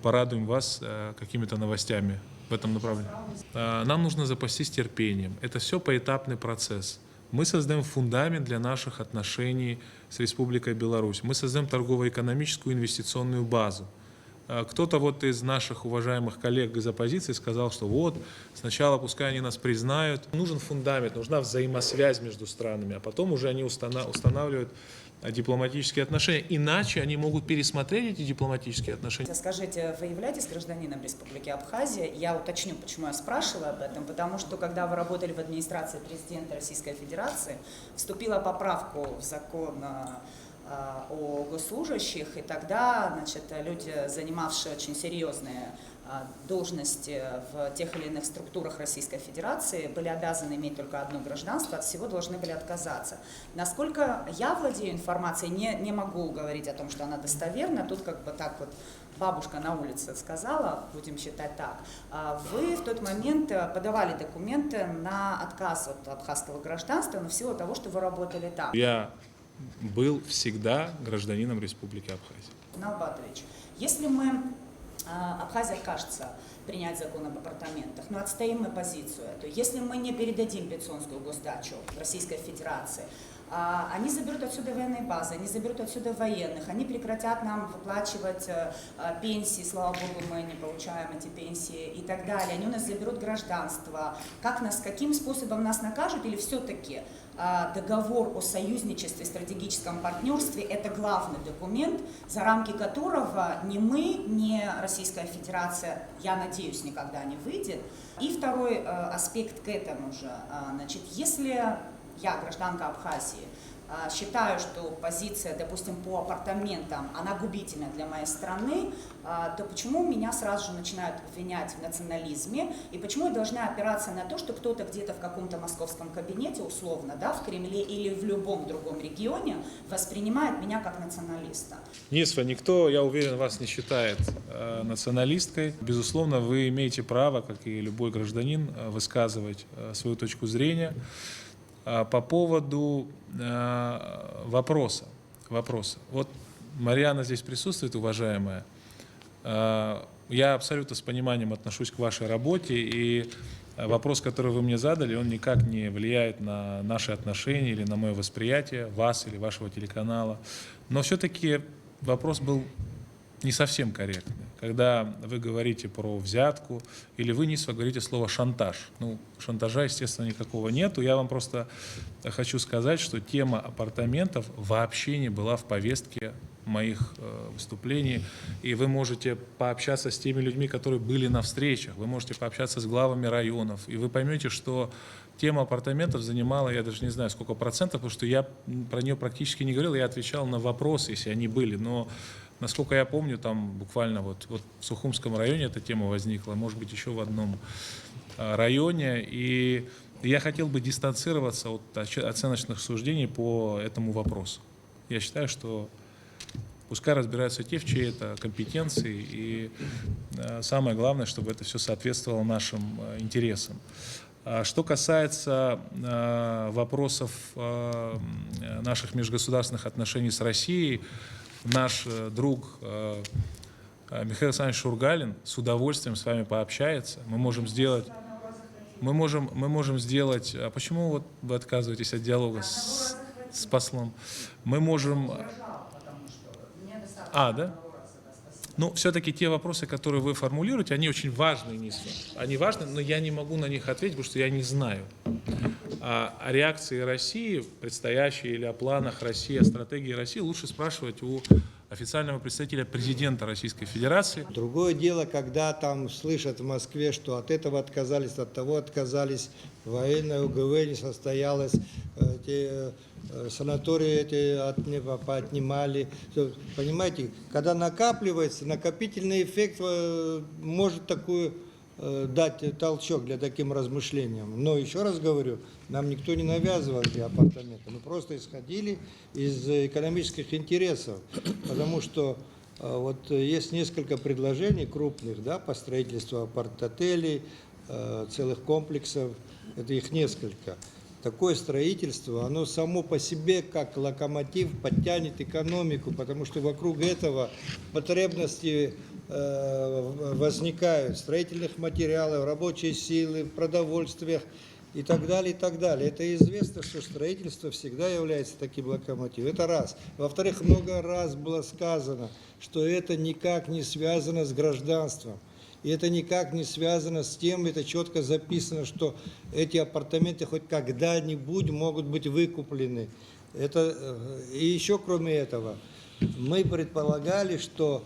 порадуем вас какими-то новостями в этом направлении. Нам нужно запастись терпением. Это все поэтапный процесс. Мы создаем фундамент для наших отношений с Республикой Беларусь. Мы создаем торгово-экономическую инвестиционную базу. Кто-то вот из наших уважаемых коллег из оппозиции сказал, что вот, сначала пускай они нас признают. Нужен фундамент, нужна взаимосвязь между странами, а потом уже они устанавливают дипломатические отношения. Иначе они могут пересмотреть эти дипломатические отношения. Скажите, вы являетесь гражданином Республики Абхазия? Я уточню, почему я спрашиваю об этом. Потому что, когда вы работали в администрации президента Российской Федерации, вступила поправка в закон о госслужащих, и тогда, значит, люди, занимавшие очень серьезные должности в тех или иных структурах Российской Федерации, были обязаны иметь только одно гражданство, от всего должны были отказаться. Насколько я владею информацией, не могу говорить о том, что она достоверна, тут как бы так вот бабушка на улице сказала, будем считать так. Вы в тот момент подавали документы на отказ от абхазского гражданства, но в силу того, что вы работали там. Я был всегда гражданином Республики Абхазия. Инал Батович, если мы, Абхазия откажется принять закон об апартаментах, но отстоим мы позицию эту, если мы не передадим Пицунскую госдачу в Российской Федерации, они заберут отсюда военные базы, они заберут отсюда военных, они прекратят нам выплачивать пенсии, слава богу, мы не получаем эти пенсии и так далее, они у нас заберут гражданство. Каким способом нас накажут, или все-таки договор о союзничестве, стратегическом партнерстве – это главный документ, за рамки которого ни мы, ни Российская Федерация, я надеюсь, никогда не выйдет. И второй аспект к этому же, значит, если я, гражданка Абхазии, считаю, что позиция, допустим, по апартаментам, она губительна для моей страны, то почему меня сразу же начинают обвинять в национализме, и почему я должна опираться на то, что кто-то где-то в каком-то московском кабинете, условно, да, в Кремле или в любом другом регионе воспринимает меня как националиста? Нисва, никто, я уверен, вас не считает националисткой. Безусловно, вы имеете право, как и любой гражданин, высказывать свою точку зрения. По поводу вопроса. Вот Марьяна здесь присутствует, уважаемая. Я абсолютно с пониманием отношусь к вашей работе, и вопрос, который вы мне задали, он никак не влияет на наши отношения или на мое восприятие вас или вашего телеканала. Но все-таки вопрос был не совсем корректный. Когда вы говорите про взятку, или вы, Нисва, говорите слово «шантаж». Ну, шантажа, естественно, никакого нету. Я вам просто хочу сказать, что тема апартаментов вообще не была в повестке моих выступлений. И вы можете пообщаться с теми людьми, которые были на встречах. Вы можете пообщаться с главами районов. И вы поймете, что тема апартаментов занимала, я даже не знаю, сколько процентов, потому что я про нее практически не говорил. Я отвечал на вопросы, если они были. Но насколько я помню, там буквально вот в Сухумском районе эта тема возникла, может быть, еще в одном районе. И я хотел бы дистанцироваться от оценочных суждений по этому вопросу. Я считаю, что пускай разбираются те, в чьей это компетенции, и самое главное, чтобы это все соответствовало нашим интересам. Что касается вопросов наших межгосударственных отношений с Россией, наш друг Михаил Александрович Шургалин с удовольствием с вами пообщается. Мы можем сделать... А почему вот вы отказываетесь от диалога с послом? Мы можем... Да? Ну, все-таки те вопросы, которые вы формулируете, они очень важные, Нисва. Они важны, но я не могу на них ответить, потому что я не знаю. О реакции России, предстоящей, или о планах России, о стратегии России лучше спрашивать у официального представителя президента Российской Федерации. Другое дело, когда там слышат в Москве, что от этого отказались, от того отказались, военное УГВ не состоялось, санатории эти отнимали. Понимаете, когда накапливается, накопительный эффект может такую дать толчок для таким размышлениям. Но еще раз говорю, нам никто не навязывал эти апартаменты. Мы просто исходили из экономических интересов, потому что вот есть несколько предложений крупных, да, по строительству апарт-отелей, целых комплексов, это их несколько. Такое строительство, оно само по себе, как локомотив, подтянет экономику, потому что вокруг этого потребности возникают, строительных материалов, рабочей силы, в продовольствиях и так далее, и так далее. Это известно, что строительство всегда является таким локомотивом. Это раз. Во-вторых, много раз было сказано, что это никак не связано с гражданством. И это никак не связано с тем, это четко записано, что эти апартаменты хоть когда-нибудь могут быть выкуплены. И еще кроме этого, Мы предполагали, что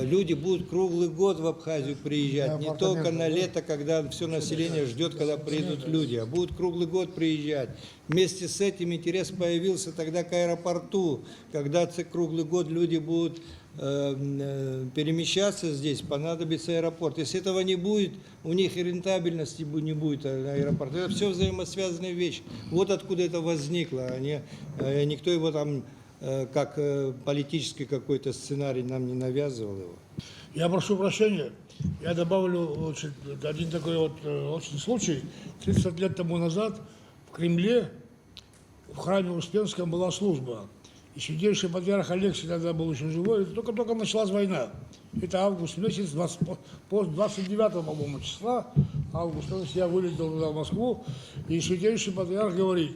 люди будут круглый год в Абхазию приезжать, не только на лето, когда все население ждет, когда приедут люди, а будут круглый год приезжать. Вместе с этим интерес появился тогда к аэропорту, когда круглый год люди будут перемещаться здесь, понадобится аэропорт. Если этого не будет, у них и рентабельности не будет аэропорта. Это все взаимосвязанные вещи. Вот откуда это возникло. Никто его там как политический какой-то сценарий нам не навязывал его. Я прошу прощения, я добавлю один такой очень случай. 30 лет тому назад в Кремле, в храме Успенском была служба. И святейший патриарх Алексий тогда был еще живой, только началась война. Это август месяц, по 29, по-моему, числа, августа, я вылетел туда в Москву, и святейший патриарх говорит: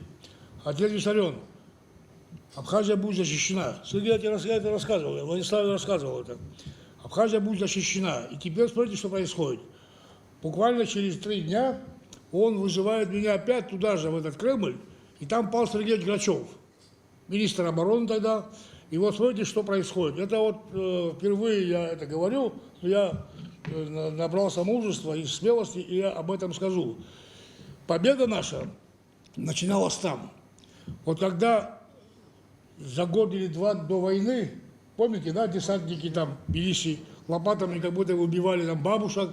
отец Виссарион, Абхазия будет защищена. Сергей, я это рассказывал, Владислав рассказывал это. Абхазия будет защищена. И теперь смотрите, что происходит. Буквально через 3 дня он вызывает меня опять туда же, в этот Кремль, и там Павел Сергеевич Грачев, министр обороны тогда. И вот смотрите, что происходит. Это вот впервые я это говорю, но я набрался мужества и смелости, и я об этом скажу. Победа наша начиналась там. Вот когда за год или 2 до войны, помните, да, десантники там бились лопатами, как будто убивали там бабушек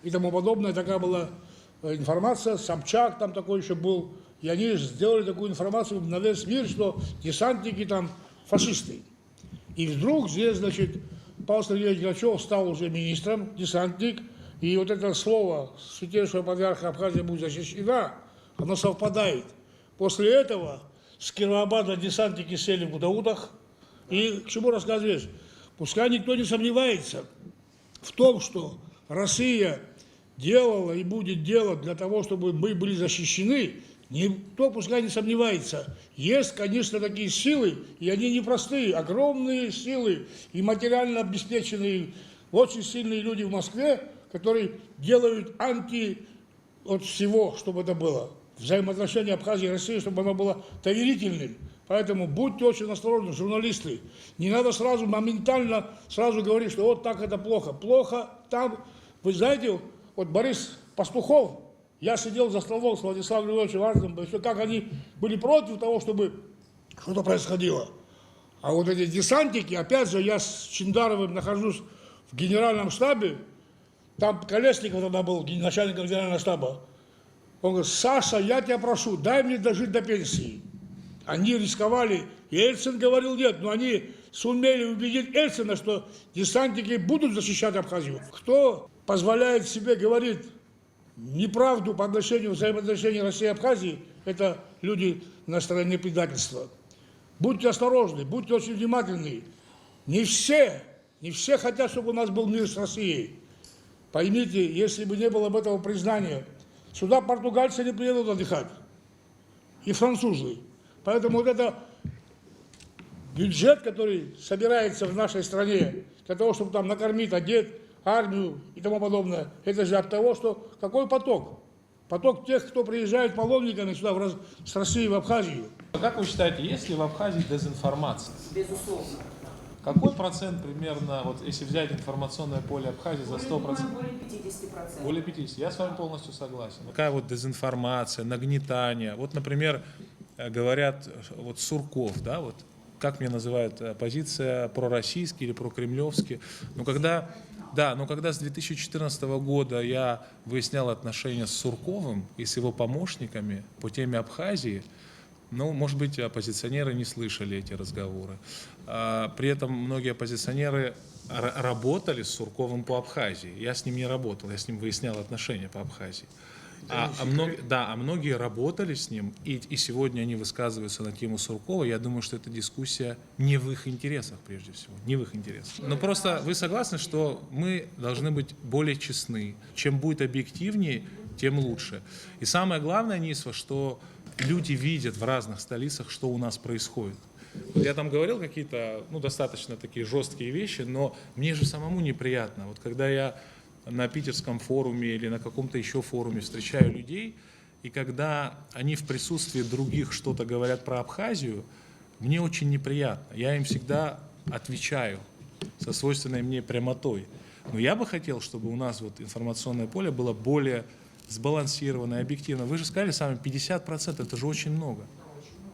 и тому подобное. Такая была информация, Собчак там такой еще был. И они сделали такую информацию на весь мир, что десантники там фашисты. И вдруг здесь, значит, Павел Сергеевич Грачев стал уже министром, десантник. И вот это слово святейшего патриарха Абхазия будет защищена, оно совпадает. После этого с Кировограда десантники сели в Гудаутах. И к чему рассказываешь? Пускай никто не сомневается в том, что Россия делала и будет делать для того, чтобы мы были защищены. Никто пускай не сомневается. Есть, конечно, такие силы, и они непростые, огромные силы, и материально обеспеченные, очень сильные люди в Москве, которые делают от всего, чтобы это было. Взаимоотношения Абхазии и России, чтобы оно было доверительным. Поэтому будьте очень осторожны, журналисты. Не надо моментально говорить, что вот так это плохо. Плохо там. Вы знаете, вот Борис Пастухов, я сидел за столом с Владиславом Львовичем Арзом, как они были против того, чтобы что-то происходило. А вот эти десантники, опять же, я с Чиндаровым нахожусь в генеральном штабе, там Колесников тогда был начальником генерального штаба. Он говорит: Саша, я тебя прошу, дай мне дожить до пенсии. Они рисковали. Ельцин говорил нет, но они сумели убедить Ельцина, что десантники будут защищать Абхазию. Кто позволяет себе говорить неправду по отношению взаимоотношений России и Абхазии, это люди на стороне предательства. Будьте осторожны, будьте очень внимательны. Не все хотят, чтобы у нас был мир с Россией. Поймите, если бы не было бы этого признания, сюда португальцы не приедут отдыхать, и французы. Поэтому вот это бюджет, который собирается в нашей стране для того, чтобы там накормить, одеть армию и тому подобное, это же от того, что какой поток? Поток тех, кто приезжает паломниками сюда, с России в Абхазию. Как вы считаете, есть ли в Абхазии дезинформация? Безусловно. Какой процент примерно, вот если взять информационное поле Абхазии за 100%? Более 50%. Более 50%. Я с вами полностью согласен. Какая вот дезинформация, нагнетание. Вот, например, говорят, вот Сурков, да, вот как мне называют, оппозиция пророссийский или прокремлевский. Но когда с 2014 года я выяснял отношения с Сурковым и с его помощниками по теме Абхазии, может быть, оппозиционеры не слышали эти разговоры. При этом многие оппозиционеры работали с Сурковым по Абхазии. Я с ним не работал, я с ним выяснял отношения по Абхазии. Многие работали с ним, и сегодня они высказываются на тему Суркова. Я думаю, что эта дискуссия не в их интересах, прежде всего, не в их интересах. Но просто вы согласны, что мы должны быть более честны. Чем будет объективнее, тем лучше. И самое главное, Нисва, что люди видят в разных столицах, что у нас происходит. Я там говорил какие-то, достаточно такие жесткие вещи, но мне же самому неприятно. Вот когда я на питерском форуме или на каком-то еще форуме встречаю людей, и когда они в присутствии других что-то говорят про Абхазию, мне очень неприятно. Я им всегда отвечаю со свойственной мне прямотой. Но я бы хотел, чтобы у нас вот информационное поле было более сбалансированное, объективно. Вы же сказали сами 50%, это же очень много.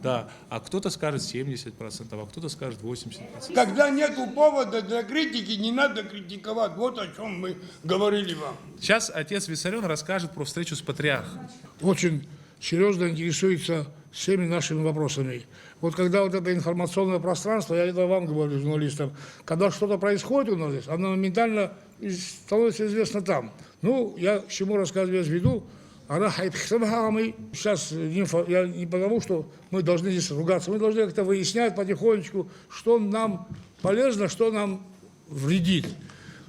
Да, а кто-то скажет 70%, а кто-то скажет 80%. Когда нету повода для критики, не надо критиковать. Вот о чем мы говорили вам. Сейчас отец Виссарион расскажет про встречу с патриархом. Очень серьезно интересуется всеми нашими вопросами. Вот когда вот это информационное пространство, я это вам говорю, журналистам, когда что-то происходит у нас здесь, оно моментально становится известно там. Ну, я к чему рассказываю ввиду, сейчас я не потому, что мы должны здесь ругаться, мы должны как-то выяснять потихонечку, что нам полезно, что нам вредит.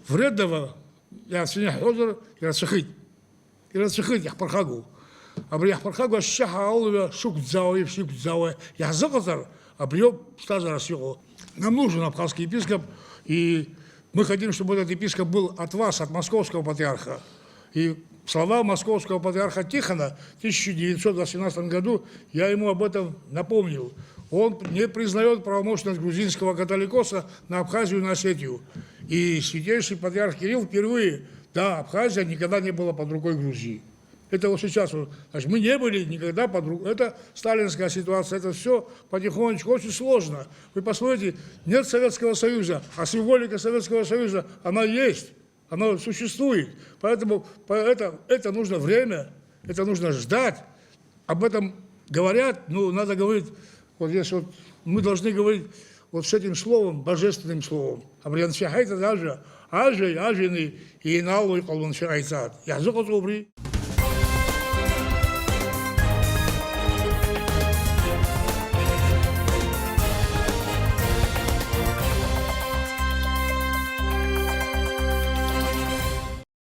Вредного я свинях озер и рацехить. И рацехить я пархагу. А пархагу щахаулова шук дзауи, шук дзауи. Я закозар, а прием стаза его. Нам нужен абхазский епископ, и мы хотим, чтобы этот епископ был от вас, от московского патриарха. И слова московского патриарха Тихона в 1918 году, я ему об этом напомнил. Он не признает правомощность грузинского католикоса на Абхазию и на Осетию. И святейший патриарх Кирилл впервые, да, Абхазия никогда не была под рукой Грузии. Это вот сейчас, значит, мы не были никогда под рукой. Это сталинская ситуация, это все потихонечку, очень сложно. Вы посмотрите, нет Советского Союза, а символика Советского Союза, она есть. Оно существует. Поэтому это нужно время, это нужно ждать. Об этом говорят, ну, надо говорить, вот здесь вот, мы должны говорить вот с этим словом, божественным словом. Абриан Шахайта даже, ажей, аженый, и иналу, и колбан Шахайцат. Я закотубри.